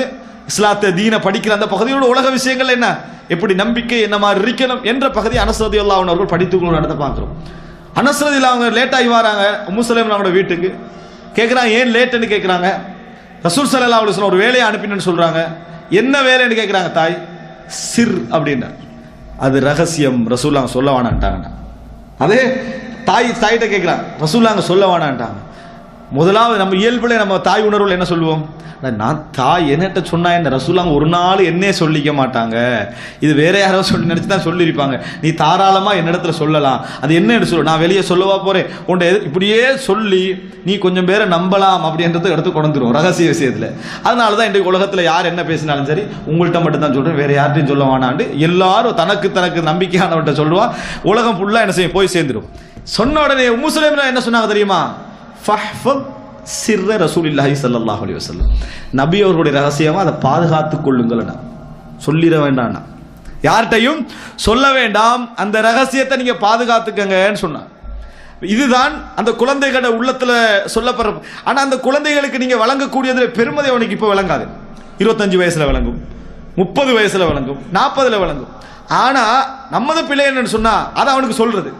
இஸ்லாத்தை தீன படிக்கிற அந்த பகுதியோட உலக விஷயங்கள் என்ன, எப்படி நம்பிக்கை என்ன மாதிரி இருக்கணும் என்ற பகுதி அனஸ் ரலியல்லாஹு அன்ஹு அவர்கள் படித்துக்கொண்டு நடத்த பார்க்கிறோம். அனஸ் ரலியல்லாஹு அவங்க லேட் ஆகி வராங்க உம்மு சுலைம் அவங்களோட வீட்டுக்கு. கேட்குறாங்க, ஏன் லேட்டுன்னு கேட்குறாங்க. ரசூல் ஸல்லல்லாஹு அலைஹி வஸல்லம் ஒரு வேலையை அனுப்பினு சொல்றாங்க. என்ன வேலைன்னு கேட்குறாங்க. தாய் சிர் அப்படின்னா அது ரகசியம், ரசூலுல்லாஹ் சொல்ல வேணான்ட்டாங்க. அதே தாயிட்ட கேட்குறாங்க, ரசூலுல்லாஹ் சொல்ல வேணான்ட்டாங்க. முதலாவது நம்ம இயல்புல நம்ம தாய் உணர்வுல என்ன சொல்லுவோம், நான் தாய் என்னட்ட சொன்னா என்ன, ரசூலுல்லாஹ் ஒரு நாள் என்னே சொல்லிக்க மாட்டாங்க, இது வேற யாரோ சொல்லி நினைச்சு தான் சொல்லியிருப்பாங்க, நீ தாராளமா என்னிடத்துல சொல்லலாம், அது என்ன சொல்ல, நான் வெளியே சொல்லவா போறேன், உன்னை இப்படியே சொல்லி நீ கொஞ்சம் பேரை நம்பலாம் அப்படின்றத எடுத்து கொண்டுரும் ரகசிய விஷயத்துல. அதனாலதான் இன்றைக்கு உலகத்துல யார் என்ன பேசினாலும் சரி உங்கள்கிட்ட மட்டும் தான் சொல்றேன், வேற யார்ட்டையும் சொல்ல வேணாண்டு எல்லாரும் தனக்கு நம்பிக்கையானவர்கிட்ட சொல்லுவா, உலகம் ஃபுல்லா என்ன செய்யும், போய் சேர்ந்துடும். சொன்ன உடனே உம்மு சுலைம் என்ன சொன்னாங்க தெரியுமா, ஃபஹ்ஃபத் சிர்ர ரசூலுல்லாஹி ஸல்லல்லாஹு அலைஹி வஸல்லம், நபி அவர்களுடைய ரகசியமா அதை பாதுகாத்துக் கொள்ளுங்கள், சொல்லிட வேண்டாம், யார்கிட்டையும் சொல்ல வேண்டாம், அந்த ரகசியத்தை நீங்க பாதுகாத்துக்கங்கன்னு சொன்னாங்க. இதுதான் அந்த குழந்தைகளோட உள்ளத்துல சொல்லப்படுற. ஆனா அந்த குழந்தைகளுக்கு நீங்க வழங்கக்கூடியதுல பெருமதி அவனுக்கு இப்ப விளங்காது. 25 வயசுல விளங்கும், 30 வயசுல விளங்கும், 40ல விளங்கும். ஆனா நம்மத பிள்ளை என்னன்னு சொன்னா அதை அவனுக்கு சொல்றது,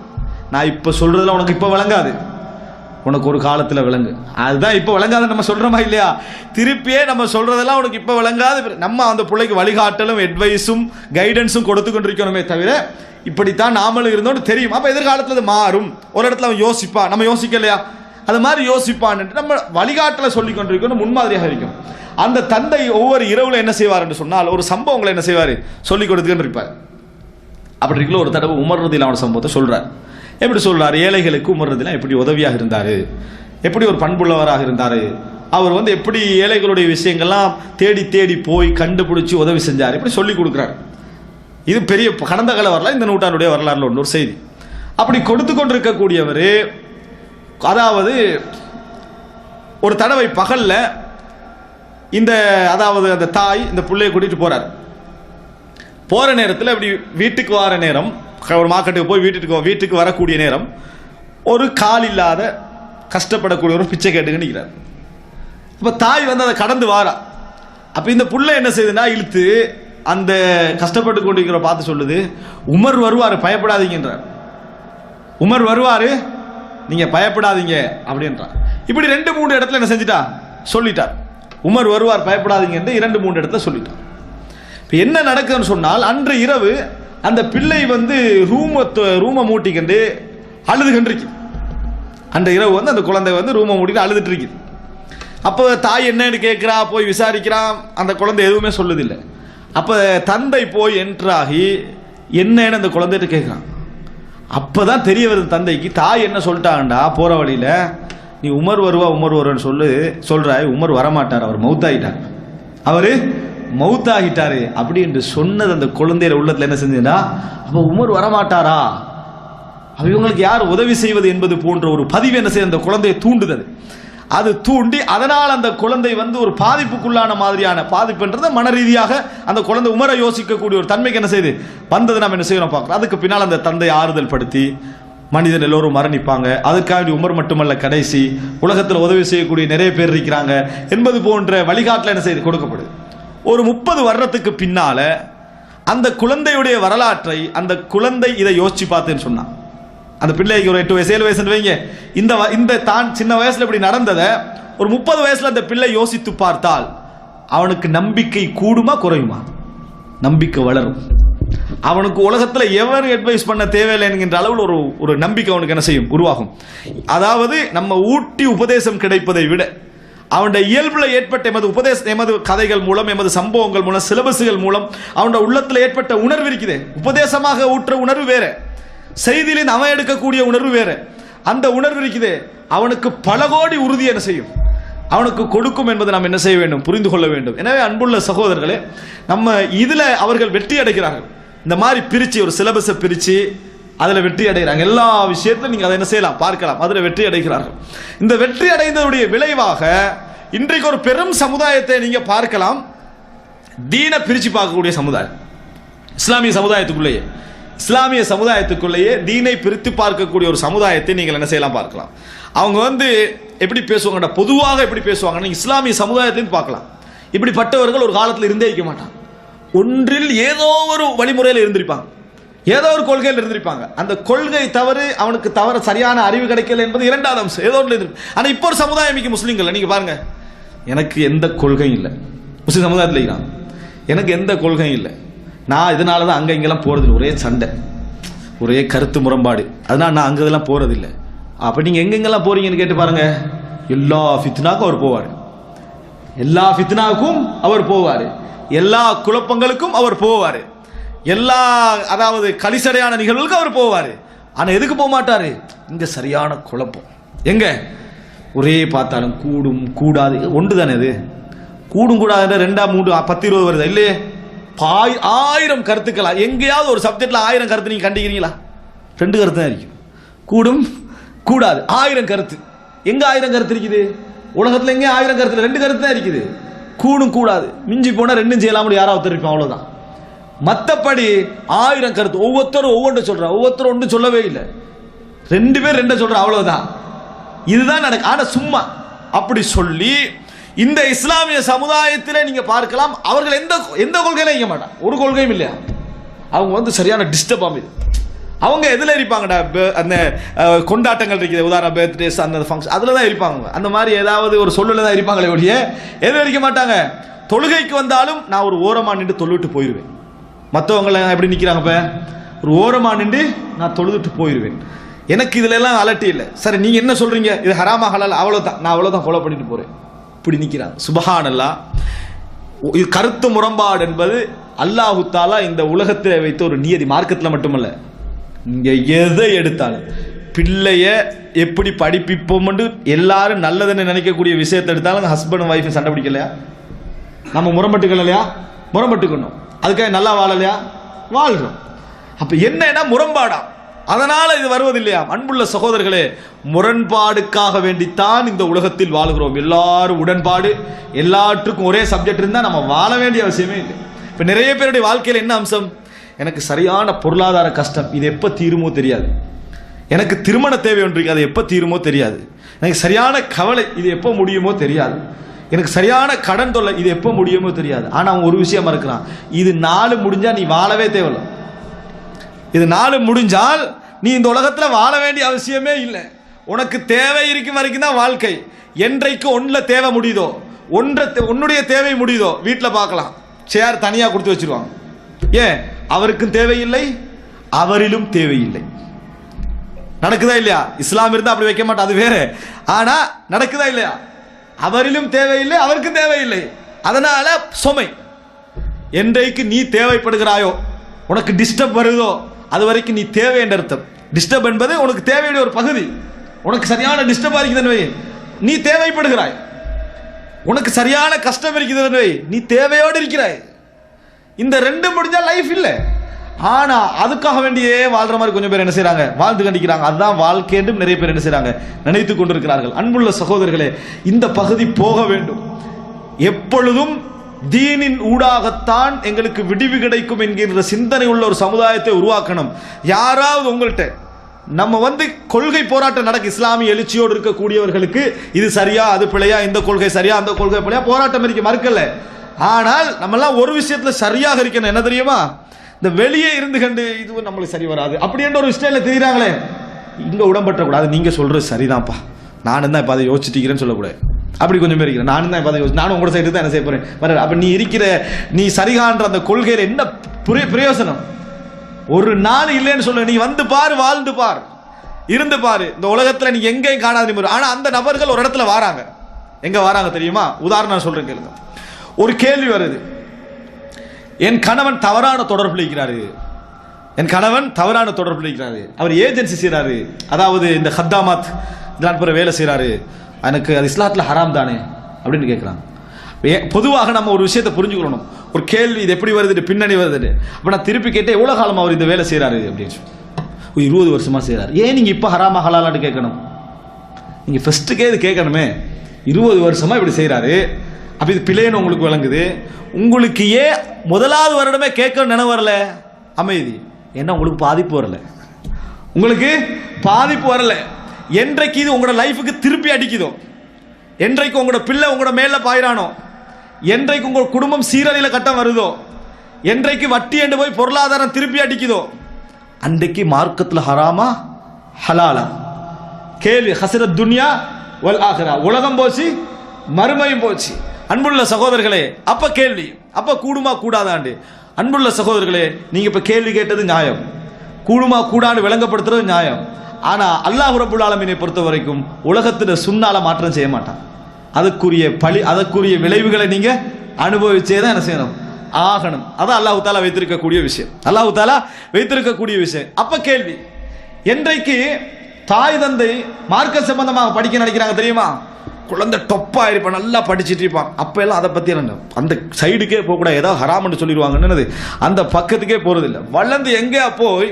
நான் இப்ப சொல்றதுல உனக்கு இப்ப விளங்காது, உனக்கு ஒரு காலத்தில் விளங்கு. அதுதான் இப்போ விளங்காத நம்ம சொல்றோமா இல்லையா, திருப்பியே நம்ம சொல்றதெல்லாம் உனக்கு இப்போ விளங்காது. நம்ம அந்த பிள்ளைக்கு வழிகாட்டலும் அட்வைஸும் கைடன்ஸும் கொடுத்து கொண்டிருக்கணுமே தவிர இப்படித்தான் நாமளும் இருந்தோன்னு தெரியும். அப்போ எதிர்காலத்தில் அது மாறும், ஒரு இடத்துல அவன் யோசிப்பான், நம்ம யோசிக்கலையா, அது மாதிரி யோசிப்பான் நம்ம வழிகாட்டலை சொல்லி கொண்டிருக்கணும், முன்மாதிரியாக இருக்கும். அந்த தந்தை ஒவ்வொரு இரவுல என்ன செய்வார் என்று சொன்னால் ஒரு சம்பவங்களை என்ன செய்வார், சொல்லி கொடுத்துக்கிட்டு இருப்பார். அப்படி இருக்கல ஒரு தடவை உமர் ரலியல்லாஹு அன்ஹு சம்பவத்தை சொல்றார். எப்படி சொல்றாரு, ஏழைகளுக்கு உமர் ரலியல்லாஹு அன்ஹு எப்படி உதவியாக இருந்தாரு, எப்படி ஒரு பண்புள்ளவராக இருந்தாரு, அவர் எப்படி ஏழைகளுடைய விஷயங்கள்லாம் தேடி தேடி போய் கண்டுபிடிச்சு உதவி செஞ்சார், இப்படி சொல்லி கொடுக்குறாரு. இது பெரிய கடந்த கால வரலாறு, இந்த நூற்றாண்டுடைய வரலாறுல ஒரு செய்தி. அப்படி கொடுத்து கொண்டிருக்கக்கூடியவர், அதாவது ஒரு தடவை பகல்ல அதாவது அந்த தாய் இந்த பிள்ளையை கூட்டிட்டு போற நேரத்தில் அப்படி வீட்டுக்கு வர நேரம், ஒரு மார்க்கெட்டுக்கு போய் வீட்டுக்கு வரக்கூடிய நேரம், ஒரு கால் இல்லாத கஷ்டப்படக்கூடிய ஒரு பிச்சை கேட்டுக்கு நிற்கிறார். அப்போ தாய் அதை கடந்து வாரா. அப்போ இந்த புள்ள என்ன செய்யுதுன்னா இழுத்து அந்த கஷ்டப்பட்டு கொண்டிருக்கிற பார்த்து சொல்லுது, உமர் வருவார் பயப்படாதீங்கன்றார். உமர் வருவார் நீங்க பயப்படாதீங்க அப்படின்றார். இப்படி 2-3 இடத்துல என்ன செஞ்சிட்டா சொல்லிட்டார். உமர் வருவார் பயப்படாதீங்க என்று 2-3 இடத்துல சொல்லிட்டார். இப்போ என்ன நடக்குதுன்னு சொன்னால், அன்று இரவு அந்த பிள்ளை வந்து ரூமை மூட்டிக்கிண்டு அழுதுகின்றிருக்கு. அன்று இரவு வந்து அந்த குழந்தை வந்து ரூமை மூட்டிட்டு அழுதுட்டு இருக்குது. அப்போ தாய் என்னன்னு கேட்குறா, போய் விசாரிக்கிறான், அந்த குழந்தை எதுவுமே சொல்லுதில்லை. அப்போ தந்தை போய் என்ட்ராகி என்னன்னு அந்த குழந்தைகிட்ட கேட்குறான். அப்போ தான் தெரிய வருது தந்தைக்கு, தாய் என்ன சொல்லிட்டாங்கண்டா போகிற வழியில், நீ உமர் வருவான்னு சொல்கிறாய், உமர் வரமாட்டார், அவர் மௌத்தாகிட்டார், அவர் மௌத்தாகிட்டாரு அப்படி என்று சொன்னது அந்த குழந்தையில உள்ளத்தில் என்ன செஞ்சா, அப்போ உமர் வரமாட்டாரா, இவங்களுக்கு யார் உதவி செய்வது என்பது போன்ற ஒரு பதிவு என்ன செய்ய அந்த குழந்தையை தூண்டுது. அது தூண்டி அதனால் அந்த குழந்தை வந்து ஒரு பாதிப்புக்குள்ளான மாதிரியான பாதிப்புன்றதை மன ரீதியாக அந்த குழந்தை உமரை யோசிக்கக்கூடிய ஒரு தன்மைக்கு என்ன செய்யுது வந்தது. நம்ம என்ன செய்யணும் பார்க்கலாம். அதுக்கு பின்னால் அந்த தந்தை ஆறுதல் படுத்தி மனிதன் எல்லோரும் மரணிப்பாங்க, அதுக்காக உமர் மட்டுமல்ல கடைசி உலகத்தில் உதவி செய்யக்கூடிய நிறைய பேர் இருக்கிறாங்க என்பது போன்ற வழிகாட்டில் என்ன செய்து கொடுக்கப்படுது. ஒரு 30 வருடத்துக்கு பின்னால அந்த குழந்தையுடைய வரலாற்றை அந்த குழந்தை இதை யோசிச்சு பார்த்தேன்னு சொன்னான். அந்த பிள்ளைக்கு ஒரு 8 வயசு 7 வயசுன்னு வைங்க, இந்த தான் சின்ன வயசுல இப்படி நடந்ததை ஒரு 30 வயசுல அந்த பிள்ளை யோசித்து பார்த்தால் அவனுக்கு நம்பிக்கை கூடுமா குறையுமா? நம்பிக்கை வளரும். அவனுக்கு உலகத்தில் எவரும் அட்வைஸ் பண்ண தேவையில்லை என்கின்ற அளவில் ஒரு நம்பிக்கை அவனுக்கு என்ன செய்யும் உருவாகும். அதாவது நம்ம ஊட்டி உபதேசம் கிடைப்பதை விட அவனுடைய இயல்பில் ஏற்பட்ட எமது கதைகள் மூலம், எமது சம்பவங்கள் மூலம், சிலபஸுகள் மூலம் அவனுடைய உள்ளத்தில் ஏற்பட்ட உணர்வு இருக்குது. உபதேசமாக ஊற்ற உணர்வு வேற, செய்தியிலிருந்து அவன் எடுக்கக்கூடிய உணர்வு வேற. அந்த உணர்வு இருக்குது அவனுக்கு பல கோடி உறுதி என்ன செய்யும், அவனுக்கு கொடுக்கும் என்பதை நாம் என்ன செய்ய வேண்டும், புரிந்து கொள்ள வேண்டும். எனவே அன்புள்ள சகோதரர்களே, நம்ம இதுல அவர்கள் வெற்றி அடைகிறார்கள். இந்த மாதிரி பிரிச்சு ஒரு சிலபஸை பிரிச்சு அதில் வெற்றி அடைகிறாங்க. எல்லா விஷயத்திலும் நீங்கள் அதை என்ன செய்யலாம் பார்க்கலாம், அதில் வெற்றி அடைகிறார்கள். இந்த வெற்றி அடைந்ததுடைய விளைவாக இன்றைக்கு ஒரு பெரும் சமுதாயத்தை நீங்க பார்க்கலாம். தீனை பிரிச்சு பார்க்கக்கூடிய சமுதாயம், இஸ்லாமிய சமுதாயத்துக்குள்ளேயே தீனை பிரித்து பார்க்கக்கூடிய ஒரு சமுதாயத்தை நீங்கள் என்ன செய்யலாம் பார்க்கலாம். அவங்க வந்து எப்படி பேசுவாங்க, பொதுவாக எப்படி பேசுவாங்க, நீங்க இஸ்லாமிய சமுதாயத்திலும் பார்க்கலாம். இப்படிப்பட்டவர்கள் ஒரு காலத்தில் இருந்தே இருக்க மாட்டாங்க. ஒன்றில் ஏதோ ஒரு வழிமுறையில் இருந்திருப்பாங்க, ஏதோ ஒரு கொள்கையில் இருந்திருப்பாங்க. அந்த கொள்கை தவறு, அவனுக்கு தவற சரியான அறிவு கிடைக்கல என்பது இரண்டாவது அம்சம். ஏதோ ஒன்று இருக்கு. ஆனால் இப்போ ஒரு சமுதாயம் முஸ்லீம்கள் நீங்க பாருங்க, எனக்கு எந்த கொள்கையும் இல்லை. முஸ்லீம் சமுதாயத்தில் எனக்கு எந்த கொள்கையும் இல்லை, நான் இதனால தான் அங்கே இங்கெல்லாம் போகிறதில்லை, ஒரே சண்டை, ஒரே கருத்து முரண்பாடு, அதனால் நான் அங்கே இதெல்லாம் போகிறதில்லை. அப்போ நீங்கள் எங்கெங்கெல்லாம் போறீங்கன்னு கேட்டு பாருங்க. எல்லா ஃபித்னாக்கும் அவர் போவார், எல்லா ஃபித்னாவுக்கும் அவர் போவார், எல்லா குழப்பங்களுக்கும் அவர் போவார், எல்லா அதாவது கலிசடையான நிகழ்வுகளுக்கும் அவர் போவார். ஆனால் எதுக்கு போக மாட்டார், இங்கே சரியான குழப்பம், எங்க ஒரே பார்த்தாலும் கூடும் கூடாது ஒன்று தானே, அது கூடும் கூடாது 2, 3, 10, 20 வருது இல்லையே, 1000 கருத்துக்களா, எங்கேயாவது ஒரு சப்ஜெக்ட்ல 1000 கருத்து நீங்க கண்டிக்கிறீங்களா? 2 கருத்து தான் இருக்கு, கூடும் கூடாது. 1000 கருத்து, எங்க 1000 கருத்து இருக்குது உலகத்துல? எங்க 1000 கருத்துல 2 கருத்து தான் இருக்குது, கூடும் கூடாது. மிஞ்சி போனா 2 செய்யலாம்னு யாராவது இருப்பான், அவ்வளவுதான். மற்றபடி 1000 கருத்து, ஒவ்வொருத்தரும் ஒவ்வொன்று சொல்றான், ஒவ்வொருத்தரும் ஒன்று சொல்லவே இல்லை, 2 பேர் 2 சொல்றான், அவ்வளவுதான். இதுதான் நடக்கும். ஆனா சும்மா அப்படி சொல்லி இந்த இஸ்லாமிய சமுதாயத்தில் நீங்க பார்க்கலாம், அவர்கள் எந்த கொள்கையில இருக்க மாட்டாங்க, ஒரு கொள்கையும் இல்லையா. அவங்க வந்து சரியான டிஸ்டர்ப் ஆகுது. அவங்க எதுல இருப்பாங்கடா, அந்த கொண்டாட்டங்கள் இருக்குது, உதாரண பர்த்டேஸ், அந்த ஃபங்க்ஷன், அதுல தான் இருப்பாங்க. அந்த மாதிரி ஏதாவது ஒரு சொல்லுல தான் இருப்பாங்களே ஒழிய எதுவும் இருக்க மாட்டாங்க. தொழுகைக்கு வந்தாலும் நான் ஒரு ஓரமா நின்று தொழுவிட்டு போயிடுவேன். மற்றவங்களை எப்படி நிற்கிறாங்க, இப்போ ஒரு ஓரமா நின்று நான் தொழுதுட்டு போயிடுவேன். எனக்கு இதுல எல்லாம் அலட்டி இல்லை. சரி நீங்க என்ன சொல்றீங்க, இது ஹராமா ஹலால், அவ்வளவுதான், நான் அவ்வளவுதான் ஃபாலோ பண்ணிட்டு போறேன், இப்படி நிற்கிறாங்க. சுபஹானல்லாஹ். இது கருத்து முரண்பாடு என்பது அல்லாஹு தாலா இந்த உலகத்தில் வைத்த ஒரு நியதி. மார்க்கத்தில் மட்டுமல்ல, இங்க எதை எடுத்தாலும் பிள்ளைய எப்படி படிப்பிப்போம், எல்லாரும் நல்லதுன்னு நினைக்கக்கூடிய விஷயத்தை எடுத்தாலும் ஹஸ்பண்ட் ஒய்ஃப் சண்டை பிடிக்கலையா, நம்ம முரண்பட்டுக்கலையா, முரண்பட்டுக்கணும். அதுக்காக நல்லா வாழலையா, வாழ்றோம். அப்ப என்னன்னா முரண்பாடா, அதனால இது வருவதில்லையா? அன்புள்ள சகோதரர்களே, முரண்பாடுக்காக வேண்டித்தான் இந்த உலகத்தில் வாழ்கிறோம். எல்லாரும் உடன்பாடு, எல்லாற்றுக்கும் ஒரே சப்ஜெக்ட் இருந்தா நம்ம வாழ வேண்டிய அவசியமே இல்லை. இப்ப நிறைய பேருடைய வாழ்க்கையில் என்ன அம்சம், எனக்கு சரியான பொருளாதார கஷ்டம், இது எப்ப தீருமோ தெரியாது, எனக்கு திருமண தேவை ஒன்று, அது எப்ப தீருமோ தெரியாது, எனக்கு சரியான கவலை, இது எப்போ முடியுமோ தெரியாது, எனக்கு சரியான கடன் தொல்லை, இது எப்போ முடியுமோ தெரியாது. ஆனால் அவன் ஒரு விஷயம் இருக்கிறான், இது 4 முடிஞ்சா நீ வாழவே தேவையில்லை. இது 4 முடிஞ்சால் நீ இந்த உலகத்தில் வாழ வேண்டிய அவசியமே இல்லை. உனக்கு தேவை இருக்கும் வரைக்கும் தான் வாழ்க்கை. என்றைக்கு ஒன்றில் தேவை முடியுதோ, உன்னுடைய தேவை முடியுதோ, வீட்டில் பார்க்கலாம் சேர் தனியாக கொடுத்து வச்சிருவாங்க. ஏன்? அவருக்கும் தேவையில்லை, அவரிலும் தேவையில்லை. நடக்குதா இல்லையா? இஸ்லாம் இருந்தால் அப்படி வைக்க மாட்டா, அது வேற. ஆனால் நடக்குதா இல்லையா? அவரிலும் தேவையில்லை, அவருக்கும் தேவையில்லை. அதனால சுமை. என்றைக்கு நீ தேவைப்படுகிறாயோ, உனக்கு டிஸ்டர்ப் வருதோ, அது வரைக்கும் நீ தேவை என்ற அர்த்தம். டிஸ்டர்ப் என்பது உனக்கு தேவையுடைய ஒரு பகுதி. உனக்கு சரியான டிஸ்டர்ப் இருக்குதுன்னு நீ தேவைப்படுகிறாய். உனக்கு சரியான கஷ்டம் இருக்குதுன்னு நீ தேவையோடு இருக்கிறாய். இந்த 2 முடிஞ்சா லைஃப் இல்லை. ஆனா அதுக்காக வேண்டியே வாழ்ற மாதிரி கொஞ்சம் பேர் என்ன செய்றாங்க, வாழ்ந்து கண்டிக்கிறாங்க. அதுதான் வாழ்க்கை என்றும் நிறைய பேர் என்ன செய்றாங்க, நினைத்து கொண்டிருக்கிறார்கள். அன்புள்ள சகோதரர்களே, இந்த பகுதி போக வேண்டும். எப்பொழுதும் தீனின் ஊடாகத்தான் எங்களுக்கு விடிவு கிடைக்கும் என்கின்ற சிந்தனை உள்ள ஒரு சமுதாயத்தை உருவாக்கணும். யாராவது உங்கள்கிட்ட நம்ம கொள்கை போராட்டம் நடக்கு, இஸ்லாமிய எழுச்சியோடு இருக்கக்கூடியவர்களுக்கு இது சரியா அது பிழையா, இந்த கொள்கை சரியா அந்த கொள்கை பிழையா, போராட்டம் இருக்க மறுக்கல. ஆனால் நம்மெல்லாம் ஒரு விஷயத்துல சரியாக இருக்கணும். என்ன தெரியுமா? இந்த வெளியே இருந்து கண்டு இது நம்மளுக்கு சரி வராது அப்படி என்ற ஒரு ஸ்டைல தெரியுறாங்களே, இங்க உடம்பற்ற கூடாது. நீங்க சொல்றது சரிதான்ப்பா, நானும் தான் இப்ப அதை யோசிச்சுக்கிறேன்னு சொல்லக்கூடாது. அப்படி கொஞ்சம் பேர் இருக்கிறேன், நானும் தான் இப்ப அதை யோசிச்சு, நானும் உங்களோட சைடு தான் என்ன செய்ய போறேன். அப்ப நீ சரிகான்ற அந்த கொள்கையில என்ன பிரயோசனம்? ஒரு நாள் இல்லைன்னு சொல்ல, நீ வந்து பாரு, வாழ்ந்து பார், இருந்து பாரு. இந்த உலகத்துல நீ எங்கேயும் காணாத. ஆனா அந்த நபர்கள் ஒரு இடத்துல வராங்க. எங்க வராங்க தெரியுமா? உதாரணம் சொல்றேன் கேளுங்க. ஒரு கேள்வி வருது, என் கணவன் தவறான தொடர்பில் இருக்கிறாரு, என் கணவன் தவறான தொடர்பில் இருக்கிறாரு, அவர் ஏஜென்சி செய்யறாரு, அதாவது இந்த ஹத்தாமாத் இதெல்லாம் பிற வேலை செய்யறாரு, எனக்கு அது இஸ்லாத்துல ஹராம் தானே அப்படின்னு கேட்கிறாங்க. பொதுவாக நம்ம ஒரு விஷயத்தை புரிஞ்சுக்கணும். ஒரு கேள்வி இது எப்படி வருது, பின்னணி வருது. அப்ப நான் திருப்பி கேட்டேன், எவ்வளவு காலம் அவர் இந்த வேலை செய்யறாரு அப்படின்னு. 20 வருஷமா செய்யறாரு. ஏன் நீங்க இப்ப ஹராமா ஹலாலான்னு கேட்கணும்? நீங்க ஃபர்ஸ்ட்டுக்கே இது கேட்கணுமே. 20 வருஷமா இப்படி செய்யறாரு, அப்ப இது பிள்ளைன்னு உங்களுக்கு விளங்குது. உங்களுக்கு ஏன் முதலாவது வருடமே கேட்க நினைவு வரல? அமைதி. ஏன்னா உங்களுக்கு பாதிப்பு வரல, உங்களுக்கு பாதிப்பு வரல. என்றைக்கு இது உங்களோட லைஃபுக்கு திருப்பி அடிக்குதோ, என்றைக்கு உங்களோட பிள்ளை உங்களோட மேல பாயிரானோ, என்றைக்கு உங்க குடும்பம் சீரழில கட்டம் வருதோ, என்றைக்கு வட்டி என்று போய் பொருளாதாரம் திருப்பி அடிக்குதோ, அன்றைக்கு மார்க்கத்தில் ஹராமா ஹலாலா? கேள்வி. ஹஸரத் துன்யா வல் ஆகிரா, உலகம் போச்சு மறுமையும் போச்சு. அன்புள்ள சகோதரர்களே, அப்ப கேள்வி, அப்ப கூடுமா கூடாதாண்டு? அன்புள்ள சகோதரர்களே, நீங்க இப்ப கேள்வி கேட்டது நியாயம், கூடுமா கூடான்னு விளங்கப்படுத்துறது நியாயம். ஆனா அல்லாஹ் ரப்புல் ஆலமீனை பொறுத்த வரைக்கும் உலகத்துல சுன்னால மாற்றம் செய்ய மாட்டான். அதற்குரிய விளைவுகளை நீங்க அனுபவிச்சே தான் என்ன செய்யணும், ஆகணும். அதான் அல்லாஹ் தஆலா வைத்திருக்கக்கூடிய விஷயம், அல்லாஹ் தஆலா வைத்திருக்கக்கூடிய விஷயம். அப்ப கேள்வி, என்றைக்கு தாய் தந்தை மார்க்க சம்பந்தமாக படிக்க நினைக்கிறாங்க தெரியுமா? குழந்தை டொப்பா இருப்பான், நல்லா படிச்சுட்டு இருப்பான். அப்ப எல்லாம் அதை பத்தி என்ன, அந்த சைடுக்கே போகக்கூடாது, ஏதாவது ஹராம்னு சொல்லிடுவாங்கன்னு அந்த பக்கத்துக்கே போறதில்லை. வளர்ந்து எங்கே போய்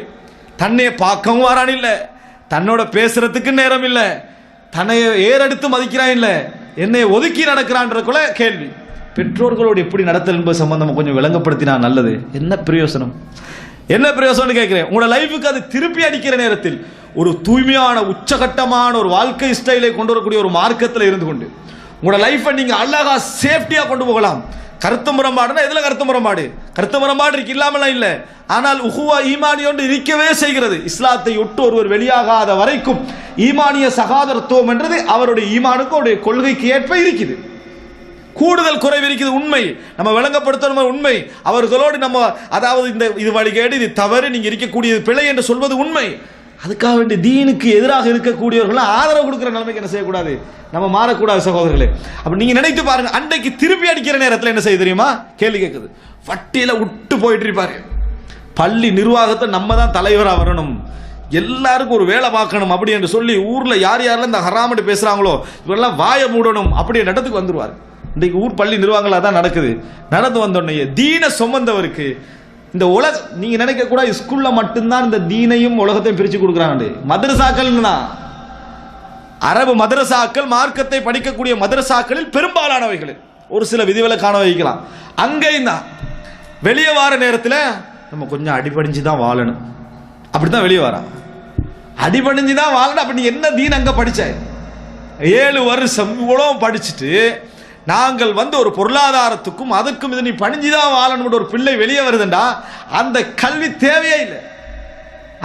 தன்னைய பார்க்கவும் வரான் இல்லை, தன்னோட பேசுறதுக்கு நேரம் இல்லை, தன்னை ஏறெடுத்து மதிக்கிறான் இல்லை, என்னை ஒதுக்கி நடக்கிறான்றக்குள்ள கேள்வி. பெற்றோர்களோடு எப்படி நடத்தல் என்பது சம்பந்தம் கொஞ்சம் விளங்கப்படுத்தினா நல்லது. என்ன பிரயோசனம், என்ன பிரயோசனம் கேட்கிறேன். உங்களோட லைஃபுக்கு அது திருப்பி அடிக்கிற நேரத்தில் ஒரு தூய்மையான உச்சகட்டமான ஒரு வாழ்க்கை ஸ்டைலை கொண்டு வரக்கூடிய ஒரு மார்க்கத்தில் இருந்து கொண்டு உங்களோட லைஃபை நீங்க அழகா சேஃப்டியா கொண்டு போகலாம். கருத்து முரண்பாடுனா எதுல கருத்து முரண்பாடு? கருத்து முரண்பாடு இருக்கு, இல்லாமலாம் இல்லை. ஆனால் உஹுவா ஈமானியோடு இருக்கவே செய்கிறது. இஸ்லாத்தை விட்டு ஒருவர் வெளியாகாத வரைக்கும் ஈமானிய சகாதரத்துவம் என்றது அவருடைய ஈமானுக்கு அவருடைய கொள்கைக்கு ஏற்ப இருக்குது. கூடுதல் குறைவு இருக்குது, உண்மை. நம்ம விளங்கப்படுத்தணும் உண்மை. அவர்களோடு நம்ம அதாவது இது வழிகேடு, இது தவறு, நீங்க இருக்கக்கூடியது பிழை என்று சொல்வது உண்மை. அதுக்காக வேண்டிய தீனுக்கு எதிராக இருக்கக்கூடியவர்கள் ஆதரவு கொடுக்கிற நிலைமைக்கு என்ன செய்யக்கூடாது, நம்ம மாறக்கூடாது சகோதரர்களே. அப்ப நீங்க நினைத்து பாருங்க, அன்றைக்கு திருப்பி அடிக்கிற நேரத்தில் என்ன செய்ய தெரியுமா? கேள்வி கேட்குது. வட்டியில விட்டு போயிட்டு இருப்பாரு. பள்ளி நிர்வாகத்தை நம்ம தான் தலைவராக வரணும், எல்லாருக்கும் ஒரு வேலை பார்க்கணும் அப்படி என்று சொல்லி ஊர்ல யார் யாரெல்லாம் இந்த ஹராமட்டு பேசுறாங்களோ இவரெல்லாம் வாய மூடணும் அப்படி இடத்துக்கு வந்துருவார். இன்றைக்கு ஊர் பள்ளி நிர்வாகங்கள் அதான் நடக்குது. நடந்து வந்தோடனே தீன சுமந்தவருக்கு இந்த நீங்க நினைக்க கூட ஸ்கூல்ல மட்டும்தான் இந்த தீனையும் உலகத்தையும் பிரிச்சு கொடுக்குறாங்க. மதரசாக்கள் அரபு மதரசாக்கள், மார்க்கத்தை படிக்கக்கூடிய மதரசாக்களில் பெரும்பாலானவைகளில் ஒரு சில விதிவிலக்கான வைக்கலாம். அங்கேயும் தான் வெளியே வார நேரத்தில் நம்ம கொஞ்சம் அடிபடிஞ்சு தான் வாழணும், அப்படித்தான் வெளியே வரான். அடிபடிஞ்சு தான் வாழணும். அப்படி நீ என்ன தீன் அங்க படிச்ச? 7 வருஷம் இவ்வளோ படிச்சுட்டு நாங்கள் வந்து ஒரு பொருளாதாரத்துக்கும் அதுக்கும் இது நீ பணிஞ்சுதான் வாழணும் ஒரு பிள்ளை வெளியே வருதுண்டா அந்த கல்வி தேவையே இல்லை.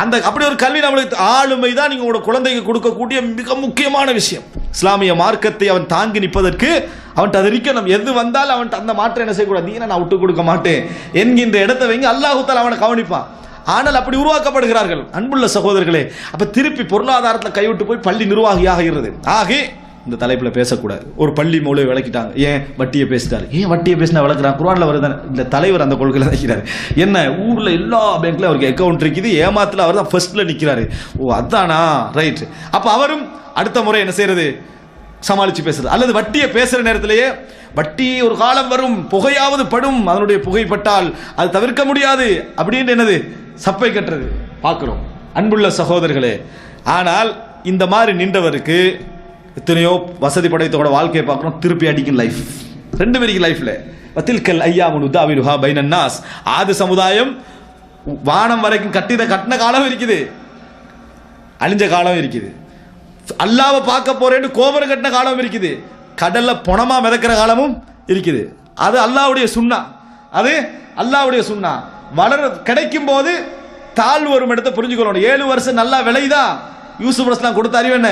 அந்த அப்படி ஒரு கல்வி நம்மளுக்கு ஆளுமை தான் நீங்க உங்களோட குழந்தைக்கு கொடுக்கக்கூடிய மிக முக்கியமான விஷயம். இஸ்லாமிய மார்க்கத்தை அவன் தாங்கி நிற்பதற்கு அவன்கிட்ட அது இருக்கணும். எது வந்தாலும் அவன்கிட்ட அந்த மாற்றம் என்ன செய்யக்கூடாது, நீ நான் விட்டு கொடுக்க மாட்டேன் என்கின்ற இடத்தை வைங்க, அல்லாஹ் தஆலா அவனை கவனிப்பான். ஆனால் அப்படி உருவாக்கப்படுகிறார்கள் அன்புள்ள சகோதரர்களே. அப்ப திருப்பி பொருளாதாரத்தில் கைவிட்டு போய் பள்ளி நிர்வாகியாக இருக்கிறது. ஆகி இந்த தலைப்பில் பேசக்கூடாது. ஒரு பள்ளி மூலையை விளக்கிட்டாங்க, ஏன் வட்டியை பேசிட்டாரு, ஏன் வட்டியை பேசினா விளக்குறான், குர்ஆன்ல வருது. இந்த தலைவர் அந்த கொள்கையில் நிற்கிறார். என்ன ஊர்ல எல்லா பேங்க்ல அவருக்கு அக்கௌண்ட் இருக்குது, ஏமாத்துல அவர் தான் ஃபர்ஸ்ட்ல நிற்கிறாரு. ஓ அதானா, ரைட். அப்ப அவரும் அடுத்த முறை என்ன செய்யறது, சமாளிச்சு பேசுறது. அல்லது வட்டியை பேசுற நேரத்திலேயே வட்டி ஒரு காலம் வரும், புகையாவது படும், அதனுடைய புகைப்பட்டால் அது தவிர்க்க முடியாது அப்படின்னு என்னது சப்பை கட்டுறது பார்க்கிறோம் அன்புள்ள சகோதரர்களே. ஆனால் இந்த மாதிரி நின்றவருக்கு எத்தனையோ வசதி படைத்தோட வாழ்க்கையை பார்க்கணும், திருப்பி அடிக்கும் லைஃப். ரெண்டு பேருக்கு லைஃப்ல வத்தில்கல் ஐயாமுன் உதாவிலுஹா பைனன் நாஸ். ஆது சமுதாயம் வானம் வரைக்கும் கட்டின காலம் இருக்குது, அழிஞ்ச காலம் இருக்குது. அல்லாவை பார்க்க போறேன்னு கோபுரம் கட்டின காலம் இருக்குது, கடல்ல பொணமா மிதக்கிற காலமும் இருக்குது. அது அல்லாஹ்வுடைய சுன்னா, அது அல்லாஹ்வுடைய சுன்னா. வளர கிடைக்கும் போது தாழ்வு வரும் இடத்தை புரிஞ்சுக்கணும். 7 வருஷம் நல்லா விளையுதா, யூசுப் அலைஹிஸ்ஸலாம் கொடுத்த அறிவு என்ன,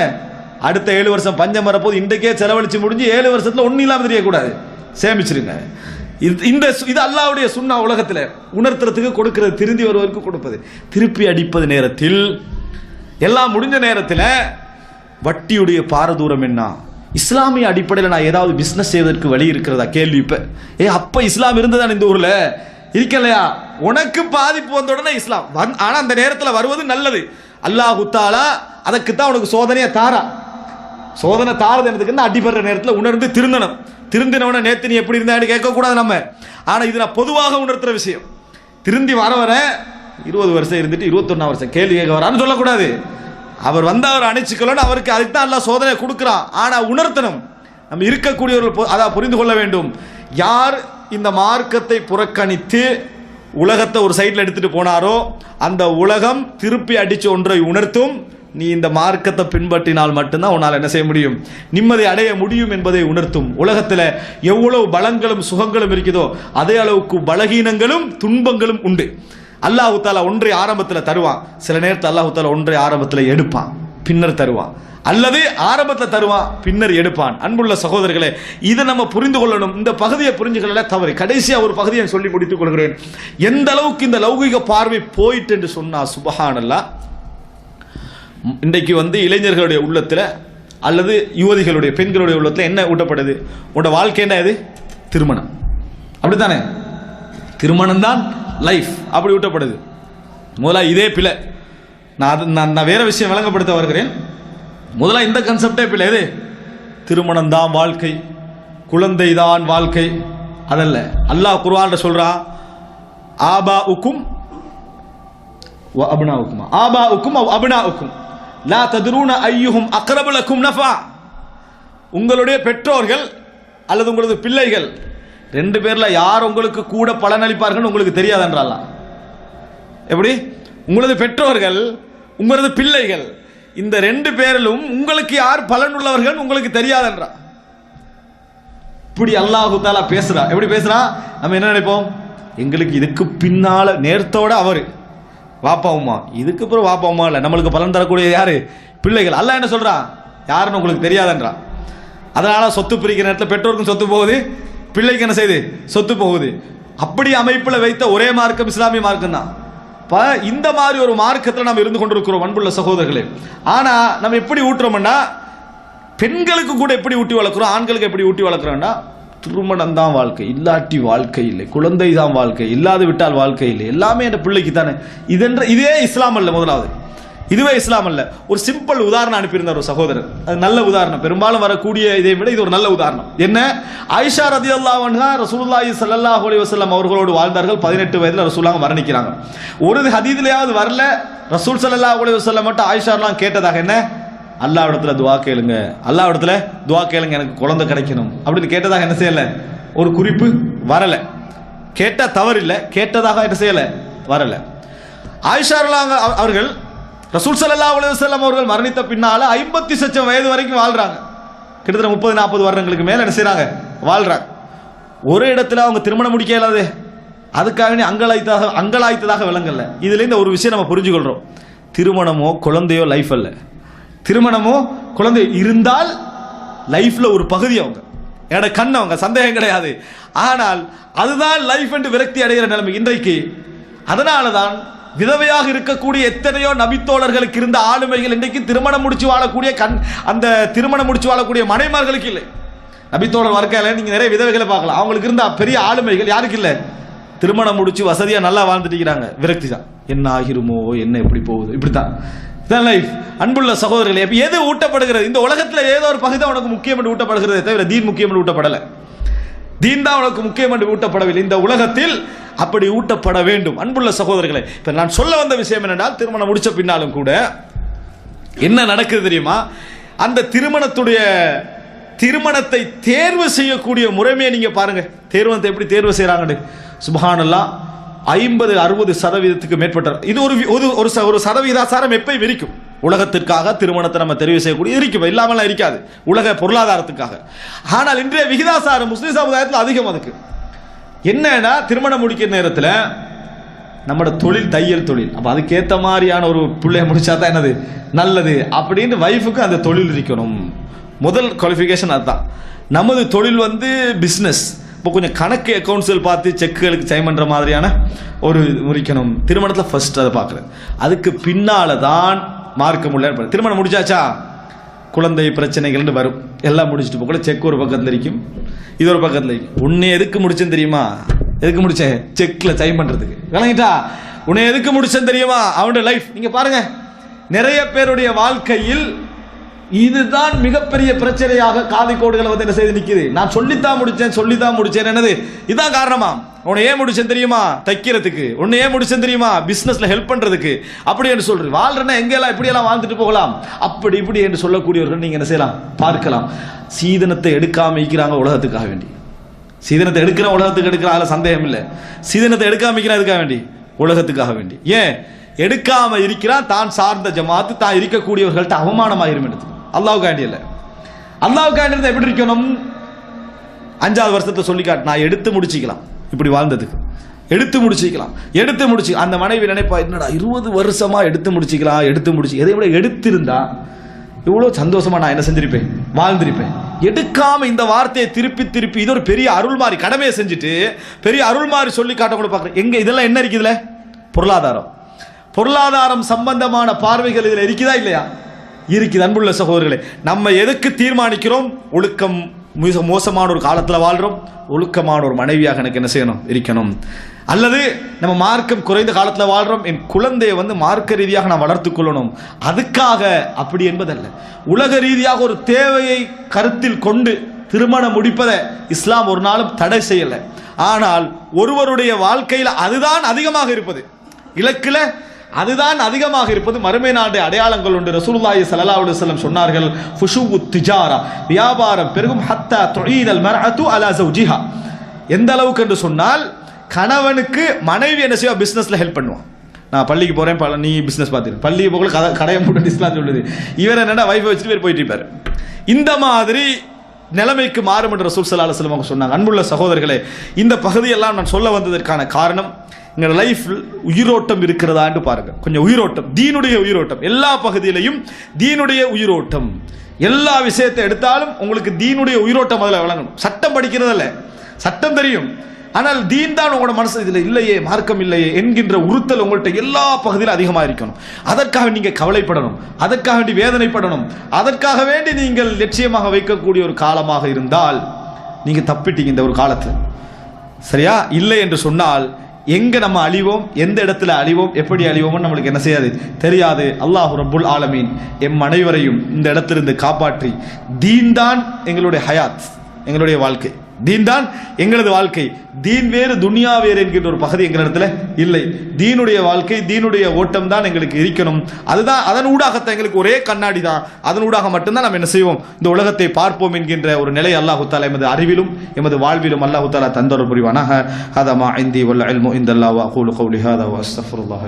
அடுத்த 7 வருஷம் பஞ்சம் வரப்போது இன்றைக்கே செலவழிச்சு முடிஞ்சு 7 வருஷத்துல ஒன்னும் இல்லாம தெரியக்கூடாது, சேமிச்சிருங்க. இது அல்லாஹ்வுடைய சுன்னா. உலகத்தில் உணர்த்துறதுக்கு கொடுக்கிறது, திருந்தி வருவதற்கு கொடுப்பது. திருப்பி அடிப்பது நேரத்தில் எல்லாம் முடிஞ்ச நேரத்தில் வட்டியுடைய பாரதூரம் என்ன, இஸ்லாமிய அடிப்படையில் நான் ஏதாவது பிசினஸ் செய்வதற்கு வழி இருக்கிறதா கேள்வி. இப்ப அப்ப இஸ்லாம் இருந்ததான் இந்த ஊர்ல இருக்கலையா, உனக்கு பாதிப்பு வந்த உடனே இஸ்லாம். ஆனா அந்த நேரத்தில் வருவது நல்லது. அல்லாஹ் தஆலா அதுக்கு தான் உனக்கு சோதனையை தாரா. சோதனை தாரது என்னதுக்குன்னா அடிபடுற நேரத்தில் உணர்ந்து திருந்தணும். திருந்தினவன நேத்து நீ எப்படி இருந்தான்னு கேட்கக்கூடாது நம்ம. ஆனா இது நான் பொதுவாக உணர்த்துற விஷயம். திருந்தி வர 20 வருஷம் இருந்துட்டு 21 வருஷம் கேள்வி கேட்க வரான்னு சொல்லக்கூடாது. அவர் வந்து அவர் அணைச்சிக்கலன்னு அவருக்கு அதுக்கு தான் எல்லாம் சோதனை கொடுக்குறான். ஆனா உணர்த்தணும், நம்ம இருக்கக்கூடியவர்கள் அதான் புரிந்து கொள்ள வேண்டும். யார் இந்த மார்க்கத்தை புறக்கணித்து உலகத்தை ஒரு சைடில் எடுத்துட்டு போனாரோ அந்த உலகம் திருப்பி அடிச்சு ஒன்றை உணர்த்தும். நீ இந்த மார்க்கத்தை பின்பற்றினால் மட்டும்தான் உன்னால் என்ன செய்ய முடியும், நிம்மதி அடைய முடியும் என்பதை உணர்த்தும். உலகத்தில் எவ்வளவு பலங்களும் சுகங்களும் இருக்குதோ அதே அளவுக்கு பலகீனங்களும் துன்பங்களும் உண்டு. அல்லாஹ் தஆலா ஒன்றை ஆரம்பத்தில் தருவான், சில நேரத்தில் அல்லாஹ் தஆலா ஒன்றை ஆரம்பத்தில் எடுப்பான் பின்னர் தருவான், அல்லது ஆரம்பத்தில் தருவான் பின்னர் எடுப்பான். அன்புள்ள சகோதரர்களே, இதை நம்ம புரிந்து கொள்ளணும். இந்த பகுதியை புரிஞ்சுக்கல தவறு. கடைசியா ஒரு பகுதியை சொல்லி முடித்துக் கொள்கிறேன். எந்த அளவுக்கு இந்த லௌகிக பார்வை போயிட்டு என்று சொன்னா சுபஹானல்லாஹ், இன்றைக்கு வந்து இளைஞர்களுடைய உள்ளத்தில் அல்லது யுவதிகளுடைய பெண்களுடைய உள்ளத்தில் என்ன ஊட்டப்படுது, உன்னோட வாழ்க்கை என்ன, இது திருமணம், அப்படித்தானே, திருமணம் தான் லைஃப், அப்படி ஊட்டப்படுது. முதல்ல இதே பிழை. நான் வேற விஷயம் விளங்கப்படுத்த வருகிறேன். முதல்ல இந்த கன்செப்டே பிள்ளை. எது திருமணம் தான் வாழ்க்கை, குழந்தை தான் வாழ்க்கை, அதல்ல. அல்லாஹ் குர்ஆன்ல சொல்றான், ஆபாஉக்கும் வ அப்னாஉக்கும், ஆபாஉக்கும் வ அப்னாஉக்கும் லா தத்ரூன அய்யுஹும் அக்ரபு லக்கும் நஃபா. உங்களுடைய பெற்றோர்கள் அல்லது உங்களது பிள்ளைகள் ரெண்டு பேர்ல யார் உங்களுக்கு கூட பலனளிப்பார்கள் உங்களுக்கு தெரியாது என்றாலாம். எப்படி, உங்களது பெற்றோர்கள் உங்களது பிள்ளைகள் இந்த ரெண்டு பேரிலும் உங்களுக்கு யார் பலன் உள்ளவர்கள் உங்களுக்கு தெரியாதென்றா. இப்படி அல்லாஹ் தஆலா பேசுறா. எப்படி பேசுறா, நம்ம என்ன நினைப்போம், எங்களுக்கு இதுக்கு பின்னால நேரத்தோட அவரு வாப்பா உமா, இதுக்கு அப்புறம் வாப்பா உமா இல்லை, நம்மளுக்கு பலன் தரக்கூடிய யாரு, பிள்ளைகள். அல்லாஹ் என்ன சொல்றா, யாருன்னு உங்களுக்கு தெரியாதென்றா. அதனால சொத்து பிரிக்கிற நேரத்தில் பெற்றோருக்கும் சொத்து போகுது, பிள்ளைக்கு என்ன செய்யுது, சொத்து போகுது. அப்படி அமைப்பில் வைத்த ஒரே மார்க்கம் இஸ்லாமிய மார்க்கம் தான். இந்த மாதிரி ஒரு மார்க்கத்தில் நாம் இருந்து கொண்டிருக்கிறோம் அன்புள்ள சகோதரர்களே. ஆனா நம்ம எப்படி ஊட்டுறோம்னா, பெண்களுக்கு கூட எப்படி ஊட்டி வளர்க்குறோம், ஆண்களுக்கு எப்படி ஊட்டி வளர்க்குறோம்னா, திருமணம் தான் வாழ்க்கை, இல்லாட்டி வாழ்க்கை இல்லை, குழந்தை தான் வாழ்க்கை, இல்லாது விட்டால் வாழ்க்கை இல்லை, எல்லாமே என் பிள்ளைக்கு தானே. இதே இஸ்லாம் அல்ல. முதலாவது இதுவே இஸ்லாம் அல்ல. ஒரு சிம்பிள் உதாரணம் அனுப்பியிருந்தார் ஒரு சகோதரர், அது நல்ல உதாரணம். பெரும்பாலும் வரக்கூடிய இதை விட இது ஒரு நல்ல உதாரணம். என்ன, ஆயிஷா ரலியல்லாஹு அன்ஹா ரசூலுல்லாஹி ஸல்லல்லாஹு அலைஹி வஸல்லம் அவர்களோடு வாழ்ந்தார்கள். 18 வயதில் ரசூலுல்லாஹ் மரணிக்கிறாங்க. ஒரு ஹதீஸ்லயாவது வரல ரசூல் ஸல்லல்லாஹு அலைஹி வஸல்லம் மட்டும் ஆயிஷாலாம் கேட்டதாக என்ன, அல்லாஹ்விடத்துல துஆ கேளுங்க, அல்லாஹ்விடத்துல துஆ கேளுங்க, எனக்கு குழந்தை கிடைக்கணும் அப்படின்னு கேட்டதாக என்ன செய்யல, ஒரு குறிப்பு வரல. கேட்ட தவறு இல்லை, கேட்டதாக என்ன செய்யல, வரல. ஆயிஷா அவர்கள் ரசூல் ஸல்லல்லாஹு அலைஹி வஸல்லம் அவர்கள் மரணித்த பின்னால 50 லட்சம் வயது வரைக்கும் வாழ்றாங்க. கிட்டத்தட்ட 30-40 வருடங்களுக்கு மேல என்ன செய்றாங்க, வாழ்றாங்க. ஒரு இடத்துல அவங்க திருமணம் முடிக்க இயலாது, அதுக்காக அங்கலாய்த்ததாக விளங்கல. இதுல இந்த ஒரு விஷயம் நம்ம புரிஞ்சுக்கொள்றோம், திருமணமோ குழந்தையோ லைஃப் அல்ல. திருமணமோ குழந்தை இருந்தால் லைஃப்ல ஒரு பகுதி அவங்க கண், அவங்க சந்தேகம் கிடையாது. ஆனால் அதுதான் லைஃப் என்று விரக்தி அடைகிற நிலைமை இன்றைக்கு. அதனாலதான் விதவையாக இருக்கக்கூடிய எத்தனையோ நபித்தோழர்களுக்கு இருந்த ஆளுமைகள் இன்றைக்கு திருமணம் முடிச்சு வாழக்கூடிய அந்த திருமணம் முடிச்சு வாழக்கூடிய மனைமார்களுக்கு இல்லை. நபித்தோழர் வாழ்க்கையில நீங்க நிறைய விதவைகளை பார்க்கலாம், அவங்களுக்கு இருந்த பெரிய ஆளுமைகள் யாருக்கு இல்லை? திருமணம் முடிச்சு வசதியா நல்லா வாழ்ந்துட்டு இருக்கிறாங்க. விரக்தி தான், என்ன ஆகிருமோ, என்ன எப்படி போகுது, இப்படித்தான் லைஃப். அன்புள்ள சகோதரர்களே, எது ஊட்டப்படுகிறது? இந்த உலகத்தில் ஏதோ ஒரு பகுதி உனக்கு முக்கியம் என்று ஊட்டப்படுகிறதே தவிர தீன் முக்கியம் என்று ஊட்டப்படலை. தீன் தான் உனக்கு முக்கியம் என்று ஊட்டப்படவில்லை. இந்த உலகத்தில் அப்படி ஊட்டப்பட வேண்டும். அன்புள்ள சகோதரர்களே, இப்ப நான் சொல்ல வந்த விஷயம் என்னென்றால், திருமணம் முடிச்ச பின்னாலும் கூட என்ன நடக்குது தெரியுமா? அந்த திருமணத்தை தேர்வு செய்யக்கூடிய முறைமையை நீங்க பாருங்க. தேர்வத்தை எப்படி தேர்வு செய்யறாங்க? சுப்ஹானல்லாஹ், 50-60% மேற்பட்ட இது ஒரு சதவீதாசாரம் எப்பயும் இருக்கும். உலகத்திற்காக திருமணத்தை நம்ம தெரிவு செய்யக்கூடிய இருக்கும், இல்லாமல் இருக்காது, உலக பொருளாதாரத்துக்காக. ஆனால் இன்றைய விகிதாசாரம் முஸ்லிம் சமுதாயத்தில் அதிகம். அதுக்கு என்னன்னா, திருமணம் முடிக்கிற நேரத்தில் நம்மளோட தொழில் தையல் தொழில், அப்போ அதுக்கேற்ற மாதிரியான ஒரு பிள்ளைய முடிச்சா தான் என்னது நல்லது அப்படின்னு வைஃபுக்கு அந்த தொழில் இருக்கணும். முதல் குவாலிஃபிகேஷன் அதுதான். நமது தொழில் பிஸ்னஸ். இப்போ கொஞ்சம் கணக்கு அக்கௌண்ட்ஸில் பார்த்து செக்குகளுக்கு சைன் பண்ணுற மாதிரியான ஒரு முடிக்கணும். திருமணத்தில் ஃபர்ஸ்ட் அதை பார்க்குறது. அதுக்கு பின்னால் தான் மார்க்கம் உள்ள. திருமணம் முடிச்சாச்சா, குழந்தை பிரச்சனைகள்னு வரும். எல்லாம் முடிச்சுட்டு போகல, செக் ஒரு பக்கத்தில் இருக்கும், இது ஒரு பக்கத்தில் இருக்கும். உன்னை எதுக்கு முடிச்சேன்னு தெரியுமா? எதுக்கு முடிச்சேன்? செக்கில் சைன் பண்ணுறதுக்கு. விளங்கிட்டா? உன்னை எதுக்கு முடிச்சேன்னு தெரியுமா? அவனுடைய லைஃப் நீங்கள் பாருங்க. நிறைய பேருடைய வாழ்க்கையில் இதுதான் மிகப்பெரிய பிரச்சனையாக காதி கோடுகளை என்ன செய்து நிற்குது. நான் சொல்லித்தான் முடிச்சேன் என்னது இதான் காரணமா? உன்னை ஏன் முடிச்சேன் தெரியுமா? தைக்கிறதுக்கு. உன்னை ஏன் முடிச்சேன் தெரியுமா? பிசினஸ்ல ஹெல்ப் பண்றதுக்கு. அப்படி என்று சொல்றேன். வாழ்றேன்னா எங்கெல்லாம் இப்படியெல்லாம் வாழ்ந்துட்டு போகலாம், அப்படி இப்படி என்று சொல்லக்கூடியவர்கள் நீங்க என்ன செய்யலாம், பார்க்கலாம். சீதனத்தை எடுக்காம இருக்கிறாங்க உலகத்துக்காக வேண்டி. சீதனத்தை எடுக்கிற உலகத்துக்கு எடுக்கிற அதில் சந்தேகம் இல்லை. சீதனத்தை எடுக்காம இருக்கிறான் எதுக்காக வேண்டி? உலகத்துக்காக வேண்டி. ஏன் எடுக்காம இருக்கிறான்? தான் சார்ந்த ஜமாத்து, தான் இருக்கக்கூடியவர்கள்ட்ட அவமானமாயிரும் எடுத்து. அல்லாஹ்வுக்காண்டி இல்லை. அல்லாஹ்வுக்காண்டி எப்படி இருக்கணும்? 5வது வருஷத்தை சொல்லி காட்டு, நான் எடுத்து முடிச்சுக்கலாம். இப்படி வாழ்ந்ததுக்கு எடுத்து முடிச்சு அந்த மனைவி நினைப்பா, என்னடா 20 வருஷமா எடுத்து முடிச்சுக்கலாம். எதை விட எடுத்திருந்தா இவ்வளோ சந்தோஷமா நான் என்ன செஞ்சிருப்பேன், வாழ்ந்திருப்பேன். எடுக்காம இந்த வார்த்தையை திருப்பி இது ஒரு பெரிய அருள் மாதிரி கடமையை செஞ்சுட்டு பெரிய அருள் மாதிரி சொல்லி காட்ட கூட பார்க்குறேன். எங்க இதெல்லாம் என்ன இருக்குதுல? பொருளாதாரம் சம்பந்தமான பார்வைகள் இதில் இருக்குதா இல்லையா? இருக்குது. அன்புள்ள சகோதரர்களே, நம்ம எதுக்கு தீர்மானிக்கிறோம்? ஒழுக்கம் மிக மோசமான ஒரு காலத்தில் வாழ்றோம், ஒழுக்கமான ஒரு மனைவியாக எனக்கு என்ன செய்யணும், இருக்கணும். அல்லது நம்ம மார்க்கம் குறைந்த காலத்தில் வாழ்றோம், என் குழந்தையை மார்க்க ரீதியாக நான் வளர்த்து கொள்ளணும். அதுக்காக அப்படி என்பதல்ல. உலக ரீதியாக ஒரு தேவையை கருத்தில் கொண்டு திருமணம் முடிப்பதை இஸ்லாம் ஒரு நாளும் தடை செய்யலை. ஆனால் ஒருவருடைய வாழ்க்கையில் அதுதான் அதிகமாக இருப்பது, இலக்கில் அதுதான் அதிகமாக இருப்பது. மறுமை நாடு அடையாளங்கள் உண்டு. ரசூலுல்லாஹி ஸல்லல்லாஹு அலைஹி வஸல்லம் சொன்னார்கள், ஃபுஷூஉ திஜாரா, வியாபாரம் பெருகும், ஹத்தா துஈதல் மர்அத்து அலா ஜௌஜிஹா. எந்த அளவுக்கு என்று சொன்னால், கணவனுக்கு மனைவி என்ன செய்வா, பிசினஸ்ல ஹெல்ப் பண்ணுவான். நான் பள்ளிக்கு போறேன், நீ பிசினஸ் பார்த்துரு, பள்ளிக்கு போக கடையை போட்டு இஸ்லாம் சொல்லுது. இவர் என்னன்னா வைஃபை வச்சுட்டு போயிட்டு இருப்பாரு. இந்த மாதிரி நிலைமைக்கு மாறும் என்று ரசூல் ஸல்லல்லாஹு அலைஹி வஸல்லம் சொன்னாங்க. அன்புள்ள சகோதரர்களே, இந்த பகுதியெல்லாம் நான் சொல்ல வந்ததற்கான காரணம், எங்கள் லைஃப்பில் உயிரோட்டம் இருக்கிறதான்னு பாருங்க. கொஞ்சம் உயிரோட்டம், தீனுடைய உயிரோட்டம், எல்லா பகுதியிலையும் தீனுடைய உயிரோட்டம். எல்லா விஷயத்தை எடுத்தாலும் உங்களுக்கு தீனுடைய உயிரோட்டம் அதில் வழங்கணும். சட்டம் படிக்கிறதில்ல, சட்டம் தெரியும், ஆனால் தீன் தான் உங்களோட மனசு இதில் இல்லையே, மார்க்கம் இல்லையே என்கின்ற உறுத்தல் உங்கள்கிட்ட எல்லா பகுதியிலும் அதிகமாக இருக்கணும். அதற்காக நீங்கள் கவலைப்படணும், அதற்காக வேண்டி வேதனைப்படணும், அதற்காக வேண்டி நீங்கள் லட்சியமாக வைக்கக்கூடிய ஒரு காலமாக இருந்தால் நீங்கள் தப்பிட்டீங்க இந்த ஒரு காலத்தில். சரியா? இல்லை என்று சொன்னால் எங்க நம்ம அழிவோம், எந்த இடத்துல அழிவோம், எப்படி அழிவோம் நம்மளுக்கு என்ன செய்யாது, தெரியாது. அல்லாஹ் ரப்புல் ஆலமீன் எம் அனைவரையும் இந்த இடத்திலிருந்து காப்பாற்றி, தீன் தான் எங்களுடைய ஹயாத், எங்களுடைய வாழ்க்கை, தீன் தான் எங்களது வாழ்க்கை. தீன் வேறு துனியா வேறு என்கின்ற ஒரு பகுதி எங்களிடத்துல இல்லை. தீனுடைய வாழ்க்கை, தீனுடைய ஓட்டம் தான் எங்களுக்கு இருக்கணும். அதுதான், அதன் ஊடாகத்தான் எங்களுக்கு ஒரே கண்ணாடி தான், அதன் ஊடாக மட்டும்தான் நம்ம என்ன செய்வோம், இந்த உலகத்தை பார்ப்போம் என்கின்ற ஒரு நிலை அல்லாஹு தஆலா எமது அறிவிலும் எமது வாழ்விலும் அல்லாஹு தஆலா தந்தருள் புரிவானாக. ஹதா மா இந்தி வல் இல்மு இந்தல்லாஹ் வ அகூலு கௌலி ஹாதா வ அஸ்தக்ஃபிருல்லாஹ்.